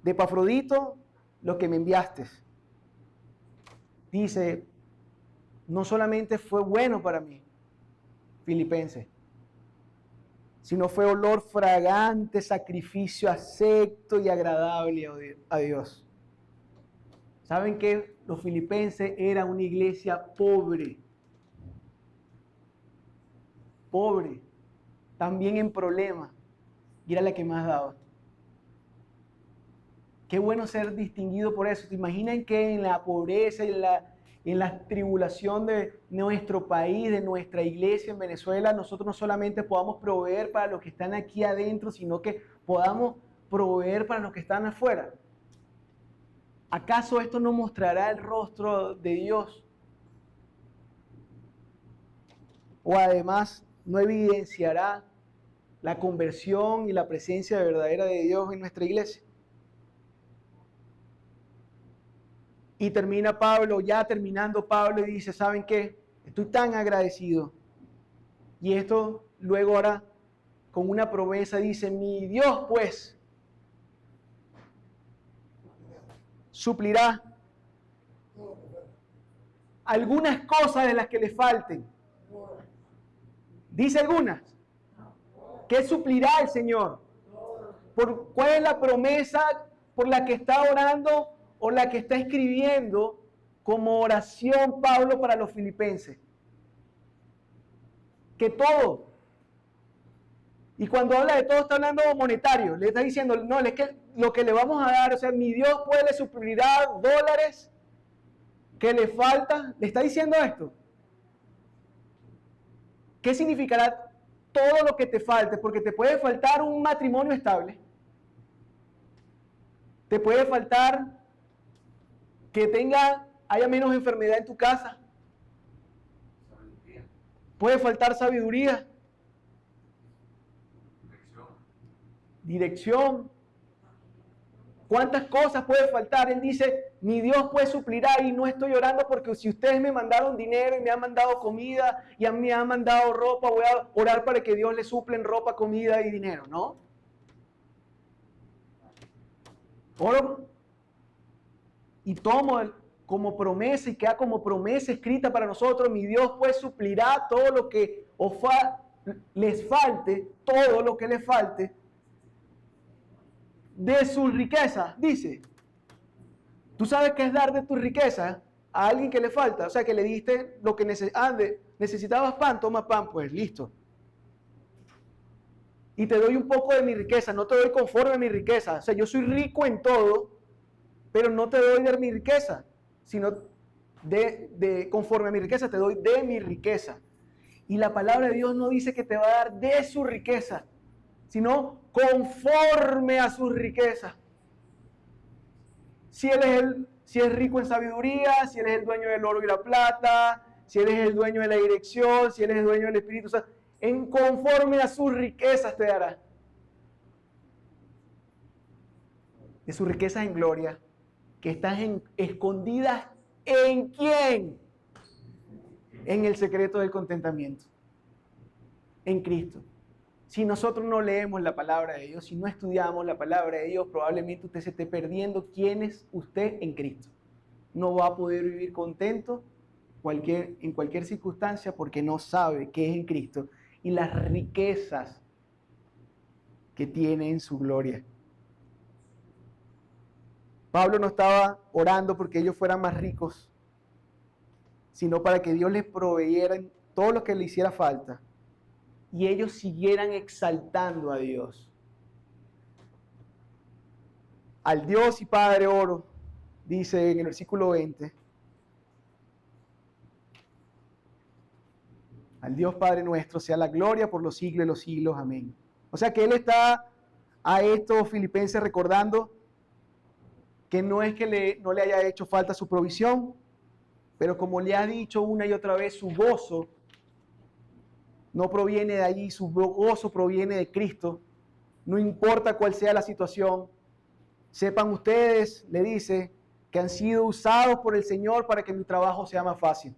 de Epafrodito lo que me enviaste. Dice, no solamente fue bueno para mí, Filipenses, sino fue olor fragante, sacrificio acepto y agradable a Dios. ¿Saben qué? Los filipenses eran una iglesia pobre. Pobre. También en problemas. y era la que más daba. Qué bueno ser distinguido por eso. ¿Te imaginan que en la pobreza, en la tribulación de nuestro país, de nuestra iglesia en Venezuela, nosotros no solamente podamos proveer para los que están aquí adentro, sino que podamos proveer para los que están afuera? ¿Acaso esto no mostrará el rostro de Dios? ¿O además no evidenciará la conversión y la presencia verdadera de Dios en nuestra iglesia? Y termina Pablo, ya terminando Pablo, y dice, ¿saben qué? Estoy tan agradecido. Y esto luego ahora con una promesa dice, mi Dios pues suplirá algunas cosas de las que le falten. Dice algunas. ¿Qué suplirá el Señor? ¿Cuál es la promesa por la que está orando o la que está escribiendo como oración Pablo para los filipenses? Que todo. Y cuando habla de todo está hablando monetario. Le está diciendo, no, es que lo que le vamos a dar, o sea, mi Dios pues le suplirá dólares que le falta. Le está diciendo esto. ¿Qué significará todo lo que te falte? Porque te puede faltar un matrimonio estable. Te puede faltar que haya menos enfermedad en tu casa. Puede faltar sabiduría. Dirección. ¿Cuántas cosas puede faltar? Él dice, mi Dios pues suplirá, y no estoy orando porque si ustedes me mandaron dinero y me han mandado comida y a mí me han mandado ropa, voy a orar para que Dios les suple en ropa, comida y dinero, ¿no? Oro y tomo como promesa y queda como promesa escrita para nosotros, mi Dios pues suplirá todo lo que les falte, todo lo que les falte, de sus riquezas, dice. ¿Tú sabes qué es dar de tus riquezas a alguien que le falta? O sea, que le diste lo que necesitabas pan, toma pan, pues listo. Y te doy un poco de mi riqueza, no te doy conforme a mi riqueza. O sea, yo soy rico en todo, pero no te doy de mi riqueza, sino conforme a mi riqueza, te doy de mi riqueza. Y la palabra de Dios no dice que te va a dar de su riqueza, sino conforme a su riqueza. Si es rico en sabiduría, si Él es el dueño del oro y la plata, si Él es el dueño de la dirección, si Él es el dueño del Espíritu Santo, en conforme a sus riquezas te dará. De sus riquezas en gloria, que están escondidas ¿en quién? En el secreto del contentamiento, en Cristo. Si nosotros no leemos la palabra de Dios, si no estudiamos la palabra de Dios, probablemente usted se esté perdiendo quién es usted en Cristo. No va a poder vivir contento en cualquier circunstancia porque no sabe qué es en Cristo y las riquezas que tiene en su gloria. Pablo no estaba orando porque ellos fueran más ricos, sino para que Dios les proveyera todo lo que le hiciera falta y ellos siguieran exaltando a Dios. Al Dios y Padre oro, dice en el versículo 20. Al Dios Padre nuestro sea la gloria por los siglos de los siglos. Amén. O sea que Él está a estos filipenses recordando que no es que no le haya hecho falta su provisión, pero como le ha dicho una y otra vez, su gozo no proviene de allí, su gozo proviene de Cristo. No importa cuál sea la situación, sepan ustedes, le dice, que han sido usados por el Señor para que mi trabajo sea más fácil.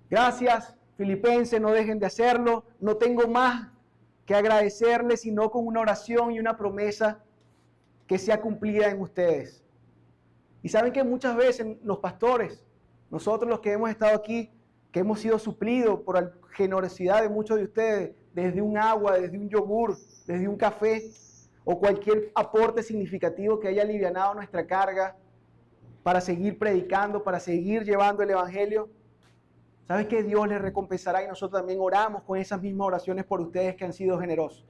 Gracias, filipenses, no dejen de hacerlo. No tengo más que agradecerles, sino con una oración y una promesa que sea cumplida en ustedes. Y saben que muchas veces los pastores, nosotros los que hemos estado aquí, que hemos sido suplidos por la generosidad de muchos de ustedes, desde un agua, desde un yogur, desde un café, o cualquier aporte significativo que haya alivianado nuestra carga para seguir predicando, para seguir llevando el Evangelio. ¿Sabes que Dios les recompensará? Y nosotros también oramos con esas mismas oraciones por ustedes que han sido generosos.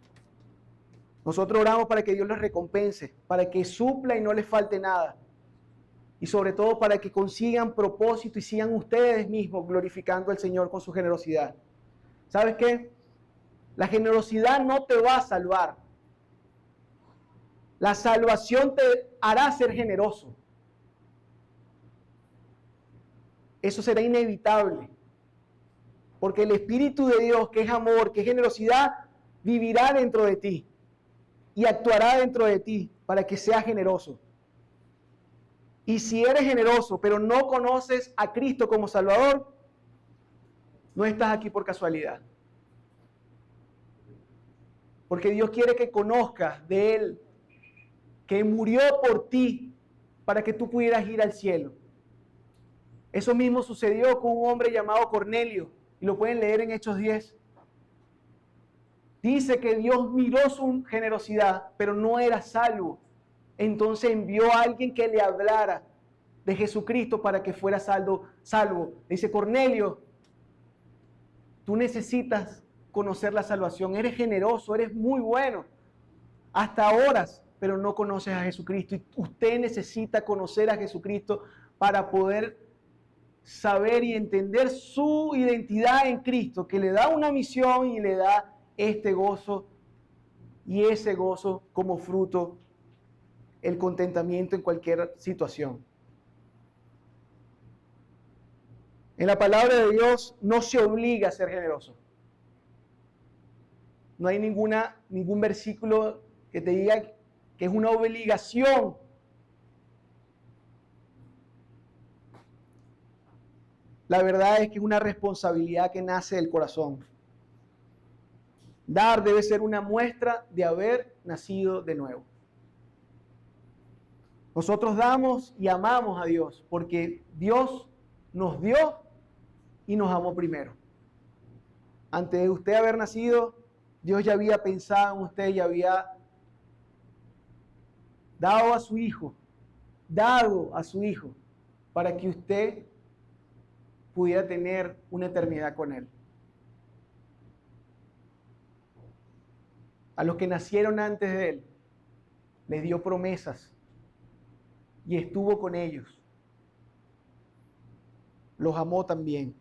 Nosotros oramos para que Dios les recompense, para que supla y no les falte nada. Y sobre todo para que consigan propósito y sigan ustedes mismos glorificando al Señor con su generosidad. ¿Sabes qué? La generosidad no te va a salvar. La salvación te hará ser generoso. Eso será inevitable. Porque el Espíritu de Dios, que es amor, que es generosidad, vivirá dentro de ti y actuará dentro de ti para que seas generoso. Y si eres generoso, pero no conoces a Cristo como Salvador, no estás aquí por casualidad. Porque Dios quiere que conozcas de Él, que murió por ti para que tú pudieras ir al cielo. Eso mismo sucedió con un hombre llamado Cornelio, y lo pueden leer en Hechos 10. Dice que Dios miró su generosidad, pero no era salvo. Entonces envió a alguien que le hablara de Jesucristo para que fuera salvo. Dice, Cornelio, tú necesitas conocer la salvación. Eres generoso, eres muy bueno. Hasta ahora, pero no conoces a Jesucristo. Y usted necesita conocer a Jesucristo para poder saber y entender su identidad en Cristo, que le da una misión y le da este gozo y ese gozo como fruto, el contentamiento en cualquier situación. En la palabra de Dios no se obliga a ser generoso. No hay ningún versículo que te diga que es una obligación. La verdad es que es una responsabilidad que nace del corazón. Dar debe ser una muestra de haber nacido de nuevo. Nosotros damos y amamos a Dios porque Dios nos dio y nos amó primero. Antes de usted haber nacido, Dios ya había pensado en usted y había dado a su Hijo para que usted pudiera tener una eternidad con Él. A los que nacieron antes de Él, les dio promesas y estuvo con ellos. Los amó también.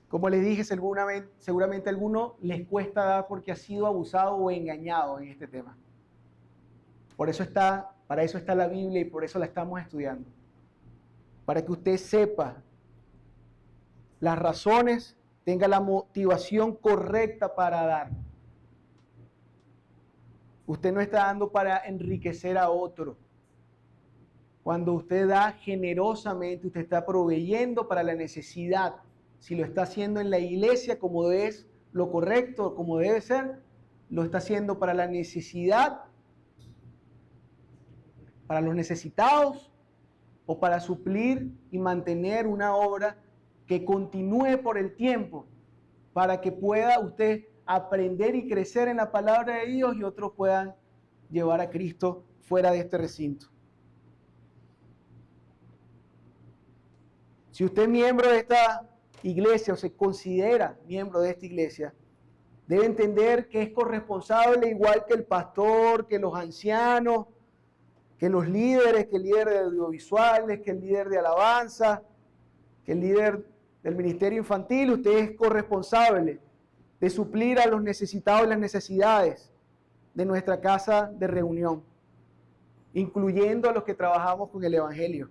Como les dije, seguramente a algunos les cuesta dar porque ha sido abusado o engañado en este tema. Para eso está la Biblia y por eso la estamos estudiando. Para que usted sepa las razones, tenga la motivación correcta para dar. Usted no está dando para enriquecer a otro. Cuando usted da generosamente, usted está proveyendo para la necesidad. Si lo está haciendo en la iglesia como es lo correcto, como debe ser, lo está haciendo para la necesidad, para los necesitados, o para suplir y mantener una obra que continúe por el tiempo, para que pueda usted aprender y crecer en la palabra de Dios y otros puedan llevar a Cristo fuera de este recinto. Si usted es miembro de esta iglesia o se considera miembro de esta iglesia, debe entender que es corresponsable igual que el pastor, que los ancianos, que los líderes, que el líder de audiovisuales, que el líder de alabanza, que el líder del ministerio infantil. Usted es corresponsable de suplir a los necesitados y las necesidades de nuestra casa de reunión, incluyendo a los que trabajamos con el Evangelio.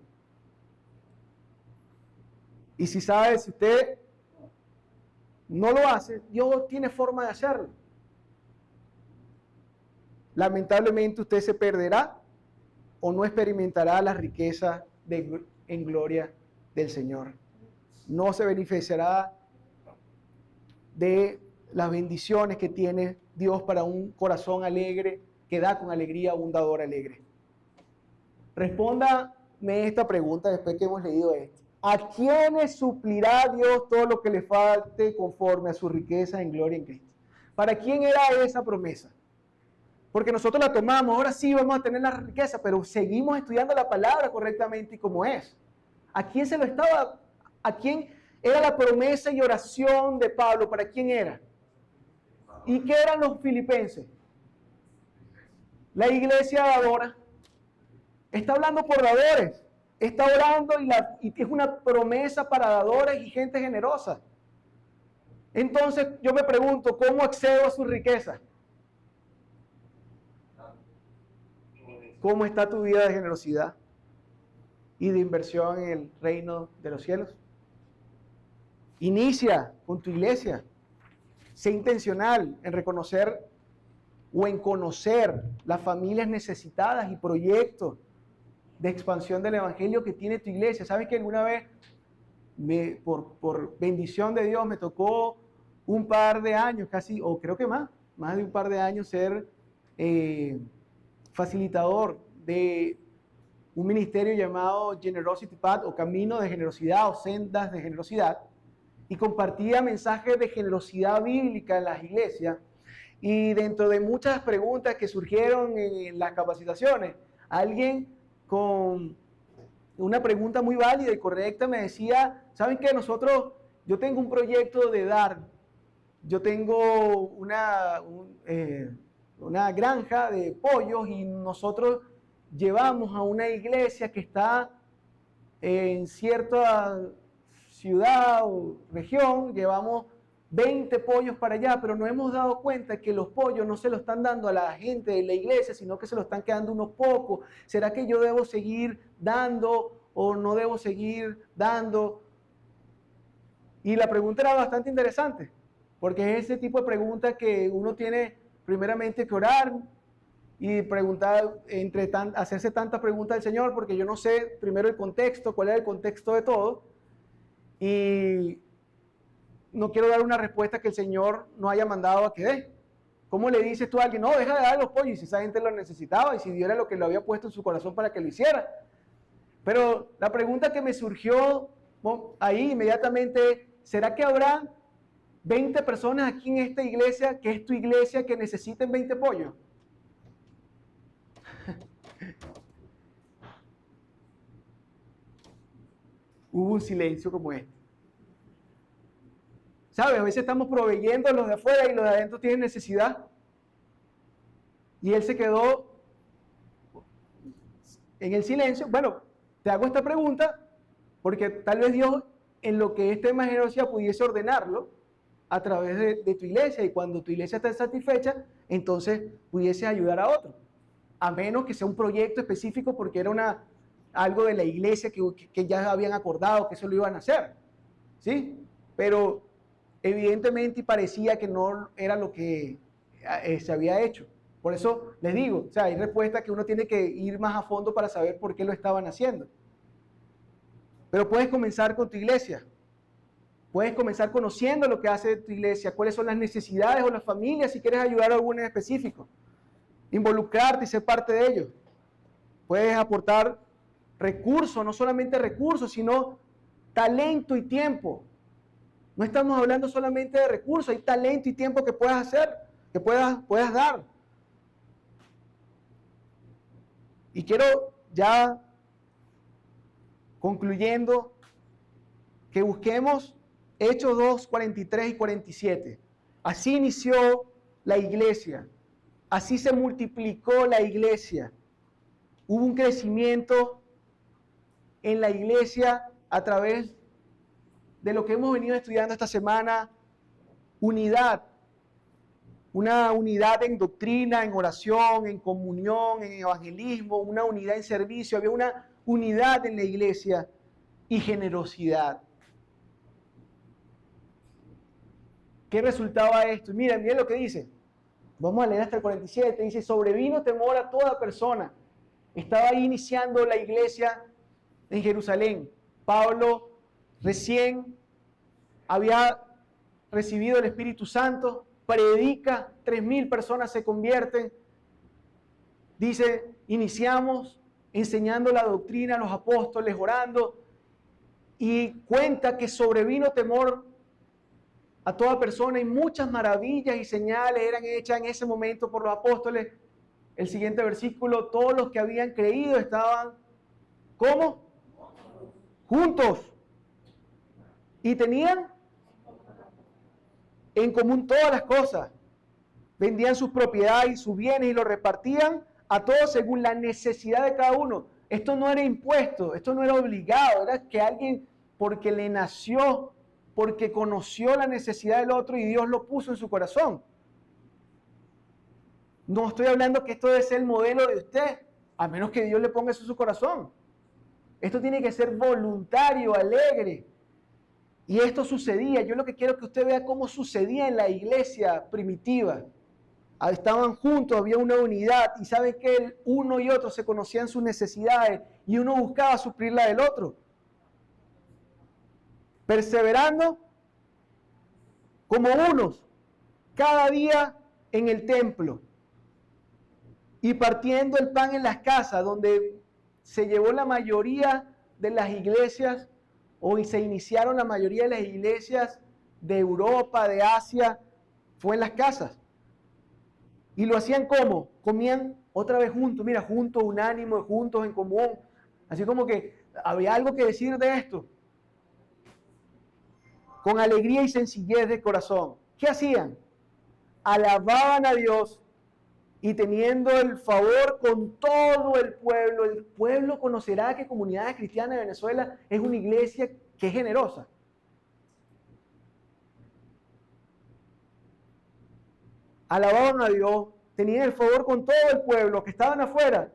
Y si usted no lo hace, Dios tiene forma de hacerlo. Lamentablemente usted se perderá o no experimentará la riqueza en gloria del Señor. No se beneficiará de las bendiciones que tiene Dios para un corazón alegre, que da con alegría a un dador alegre. Respóndame esta pregunta después que hemos leído esto. ¿A quiénes suplirá Dios todo lo que le falte conforme a su riqueza en gloria en Cristo? ¿Para quién era esa promesa? Porque nosotros la tomamos, ahora sí vamos a tener la riqueza, pero seguimos estudiando la palabra correctamente y como es. ¿A quién era la promesa y oración de Pablo? ¿Para quién era? ¿Y qué eran los filipenses? La iglesia dadora. Está hablando por dadores. Está orando y es una promesa para dadores y gente generosa. Entonces yo me pregunto, ¿cómo accedo a su riqueza? ¿Cómo está tu vida de generosidad y de inversión en el reino de los cielos? Inicia con tu iglesia. Sé intencional en reconocer o en conocer las familias necesitadas y proyectos de expansión del evangelio que tiene tu iglesia. ¿Sabes que alguna vez, por bendición de Dios, me tocó un par de años, casi, o creo que más de un par de años, ser facilitador de un ministerio llamado Generosity Path, o Camino de Generosidad, o Sendas de Generosidad, y compartía mensajes de generosidad bíblica en las iglesias. Y dentro de muchas preguntas que surgieron en las capacitaciones, alguien con una pregunta muy válida y correcta me decía, ¿saben qué? Yo tengo un proyecto de dar. Yo tengo una granja de pollos y nosotros llevamos a una iglesia que está en cierta ciudad o región, llevamos 20 pollos para allá, pero nos hemos dado cuenta que los pollos no se los están dando a la gente de la iglesia, sino que se los están quedando unos pocos. ¿Será que yo debo seguir dando o no debo seguir dando? Y la pregunta era bastante interesante, porque es ese tipo de pregunta que uno tiene primeramente que orar y preguntar, hacerse tantas preguntas al Señor, porque yo no sé primero el contexto, cuál es el contexto de todo, y no quiero dar una respuesta que el Señor no haya mandado a que dé. ¿Cómo le dices tú a alguien, no, deja de dar los pollos, y si esa gente lo necesitaba, y si Dios era lo que lo había puesto en su corazón para que lo hiciera? Pero la pregunta que me surgió ahí inmediatamente, ¿será que habrá 20 personas aquí en esta iglesia, que es tu iglesia, que necesiten 20 pollos? Hubo un silencio como este. ¿Sabes? A veces estamos proveyendo a los de afuera y los de adentro tienen necesidad. Y él se quedó en el silencio. Bueno, te hago esta pregunta porque tal vez Dios, en lo que es tema de generosidad, pudiese ordenarlo a través de tu iglesia, y cuando tu iglesia esté satisfecha, entonces pudiese ayudar a otro. A menos que sea un proyecto específico porque era algo de la iglesia que ya habían acordado que eso lo iban a hacer. ¿Sí? Pero evidentemente y parecía que no era lo que se había hecho. Por eso les digo, o sea, hay respuestas que uno tiene que ir más a fondo para saber por qué lo estaban haciendo. Pero puedes comenzar con tu iglesia. Puedes comenzar conociendo lo que hace tu iglesia, cuáles son las necesidades o las familias, si quieres ayudar a alguno en específico. Involucrarte y ser parte de ellos. Puedes aportar recursos, no solamente recursos, sino talento y tiempo. No estamos hablando solamente de recursos, hay talento y tiempo que puedas hacer, que puedas dar. Y quiero ya, concluyendo, que busquemos Hechos 2, 43 y 47. Así inició la iglesia, así se multiplicó la iglesia. Hubo un crecimiento en la iglesia a través de lo que hemos venido estudiando esta semana: unidad. Una unidad en doctrina, en oración, en comunión, en evangelismo, una unidad en servicio. Había una unidad en la iglesia y generosidad. ¿Qué resultaba esto? Miren lo que dice. Vamos a leer hasta el 47. Dice, sobrevino temor a toda persona. Estaba ahí iniciando la iglesia en Jerusalén. Pablo recién había recibido el Espíritu Santo, predica, 3,000 personas se convierten. Dice, iniciamos enseñando la doctrina a los apóstoles, orando, y cuenta que sobrevino temor a toda persona y muchas maravillas y señales eran hechas en ese momento por los apóstoles. El siguiente versículo, todos los que habían creído estaban, ¿cómo? Juntos. Y tenían en común todas las cosas. vendían sus propiedades y sus bienes y los repartían a todos según la necesidad de cada uno. Esto no era impuesto, esto no era obligado, era que alguien, porque le nació, porque conoció la necesidad del otro y Dios lo puso en su corazón. No estoy hablando que esto debe ser el modelo de usted, a menos que Dios le ponga eso en su corazón. Esto tiene que ser voluntario, alegre. Y esto sucedía. Yo lo que quiero es que usted vea cómo sucedía en la iglesia primitiva. Estaban juntos, había una unidad y saben que el uno y otro se conocían sus necesidades y uno buscaba suplir la del otro. Perseverando como unos, cada día en el templo y partiendo el pan en las casas, donde se llevó la mayoría de las iglesias o se iniciaron la mayoría de las iglesias de Europa, de Asia, fue en las casas. Y lo hacían ¿cómo? Comían otra vez juntos, mira, juntos, unánimo, juntos, en común. Así como que había algo que decir de esto. Con alegría y sencillez de corazón. ¿Qué hacían? Alababan a Dios y teniendo el favor con todo el pueblo conocerá que Comunidad Cristiana de Venezuela es una iglesia que es generosa. Alababan a Dios, tenían el favor con todo el pueblo que estaban afuera,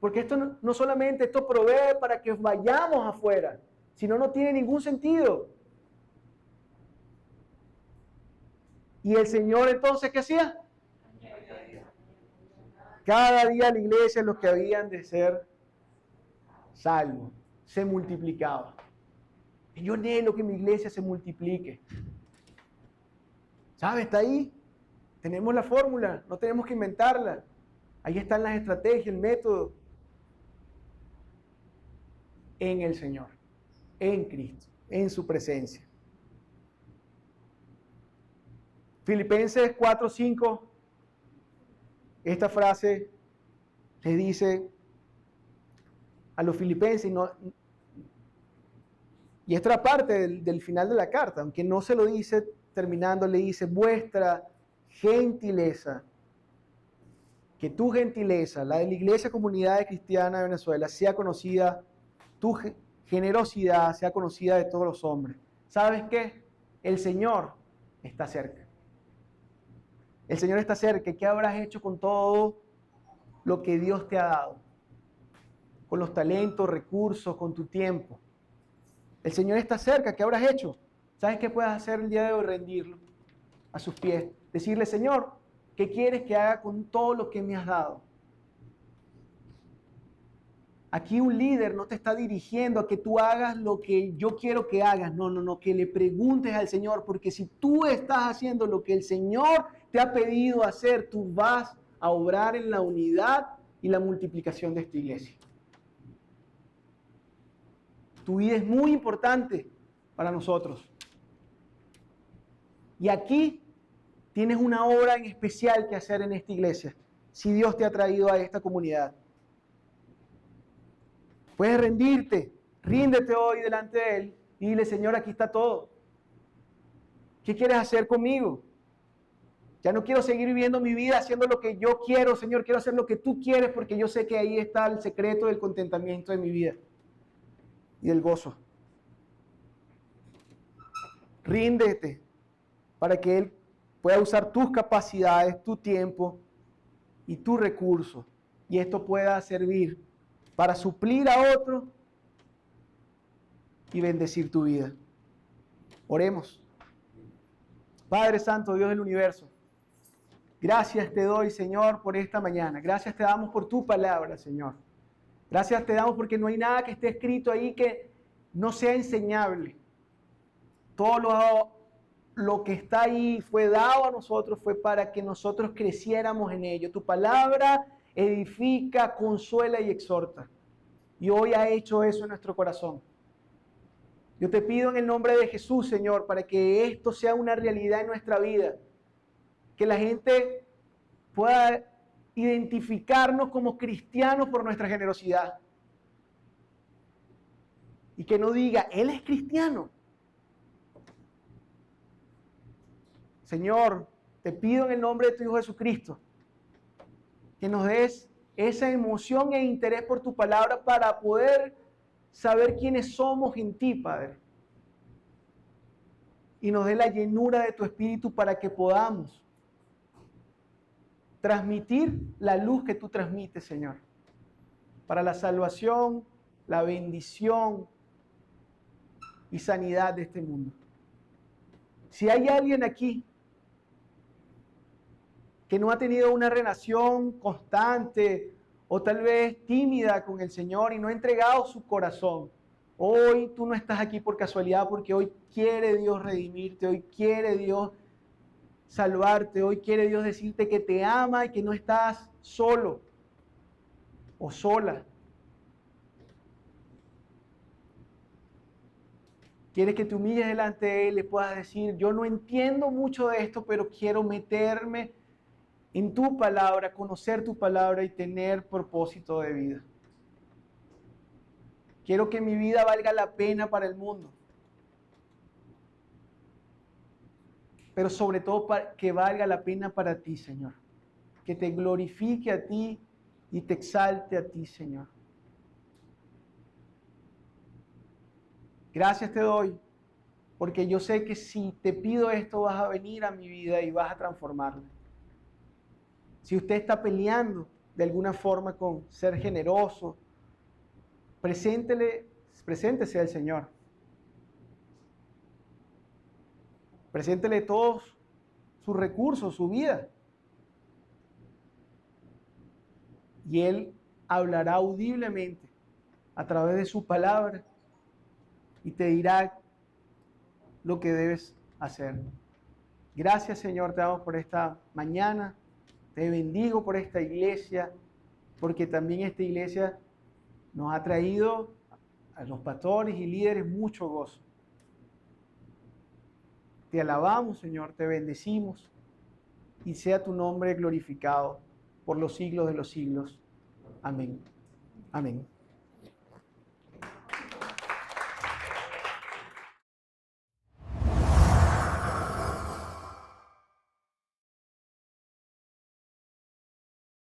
porque esto no solamente esto provee para que vayamos afuera, sino no tiene ningún sentido. Y el Señor entonces, ¿qué hacía? Cada día la iglesia, los que habían de ser salvos, se multiplicaba. Y yo anhelo que mi iglesia se multiplique. ¿Sabe? Está ahí. Tenemos la fórmula, no tenemos que inventarla. Ahí están las estrategias, el método. En el Señor, en Cristo, en su presencia. Filipenses 4:5, esta frase le dice a los filipenses, y esta era parte del final de la carta, aunque no se lo dice terminando, le dice, vuestra gentileza, que tu gentileza, la de la Iglesia Comunidad Cristiana de Venezuela, sea conocida, tu generosidad sea conocida de todos los hombres. ¿Sabes qué? El Señor está cerca. El Señor está cerca. ¿Qué habrás hecho con todo lo que Dios te ha dado? Con los talentos, recursos, con tu tiempo. El Señor está cerca. ¿Qué habrás hecho? ¿Sabes qué puedes hacer el día de hoy? Rendirlo a sus pies. Decirle, Señor, ¿qué quieres que haga con todo lo que me has dado? Aquí un líder no te está dirigiendo a que tú hagas lo que yo quiero que hagas. No, que le preguntes al Señor, porque si tú estás haciendo lo que el Señor te ha pedido hacer, tú vas a obrar en la unidad y la multiplicación de esta iglesia. Tu vida es muy importante para nosotros. Y aquí tienes una obra en especial que hacer en esta iglesia, si Dios te ha traído a esta comunidad. Puedes rendirte, ríndete hoy delante de Él y dile, Señor, aquí está todo. ¿Qué quieres hacer conmigo? Ya no quiero seguir viviendo mi vida haciendo lo que yo quiero, Señor, quiero hacer lo que tú quieres porque yo sé que ahí está el secreto del contentamiento de mi vida y del gozo. Ríndete para que Él pueda usar tus capacidades, tu tiempo y tus recursos y esto pueda servir para suplir a otro y bendecir tu vida. Oremos. Padre Santo, Dios del universo, gracias te doy, Señor, por esta mañana. Gracias te damos por tu palabra, Señor. Gracias te damos porque no hay nada que esté escrito ahí que no sea enseñable. Todo lo que está ahí fue dado a nosotros, fue para que nosotros creciéramos en ello. Tu palabra edifica, consuela y exhorta. Y hoy ha hecho eso en nuestro corazón. Yo te pido en el nombre de Jesús, Señor, para que esto sea una realidad en nuestra vida. Que la gente pueda identificarnos como cristianos por nuestra generosidad. Y que no diga, él es cristiano. Señor, te pido en el nombre de tu Hijo Jesucristo que nos des esa emoción e interés por tu palabra para poder saber quiénes somos en ti, Padre. Y nos dé la llenura de tu Espíritu para que podamos transmitir la luz que tú transmites, Señor, para la salvación, la bendición y sanidad de este mundo. Si hay alguien aquí que no ha tenido una relación constante o tal vez tímida con el Señor y no ha entregado su corazón, hoy tú no estás aquí por casualidad, porque hoy quiere Dios redimirte, hoy quiere Dios salvarte, hoy quiere Dios decirte que te ama y que no estás solo o sola. Quieres que te humilles delante de Él, le puedas decir, yo no entiendo mucho de esto, pero quiero meterme en tu palabra, conocer tu palabra y tener propósito de vida. Quiero que mi vida valga la pena para el mundo, pero sobre todo para que valga la pena para ti, Señor. Que te glorifique a ti y te exalte a ti, Señor. Gracias te doy, porque yo sé que si te pido esto vas a venir a mi vida y vas a transformarla. Si usted está peleando de alguna forma con ser generoso, preséntese al Señor. Preséntele todos sus recursos, su vida. Y Él hablará audiblemente a través de su palabra y te dirá lo que debes hacer. Gracias, Señor, te damos por esta mañana. Te bendigo por esta iglesia, porque también esta iglesia nos ha traído a los pastores y líderes mucho gozo. Te alabamos, Señor, te bendecimos y sea tu nombre glorificado por los siglos de los siglos. Amén. Amén.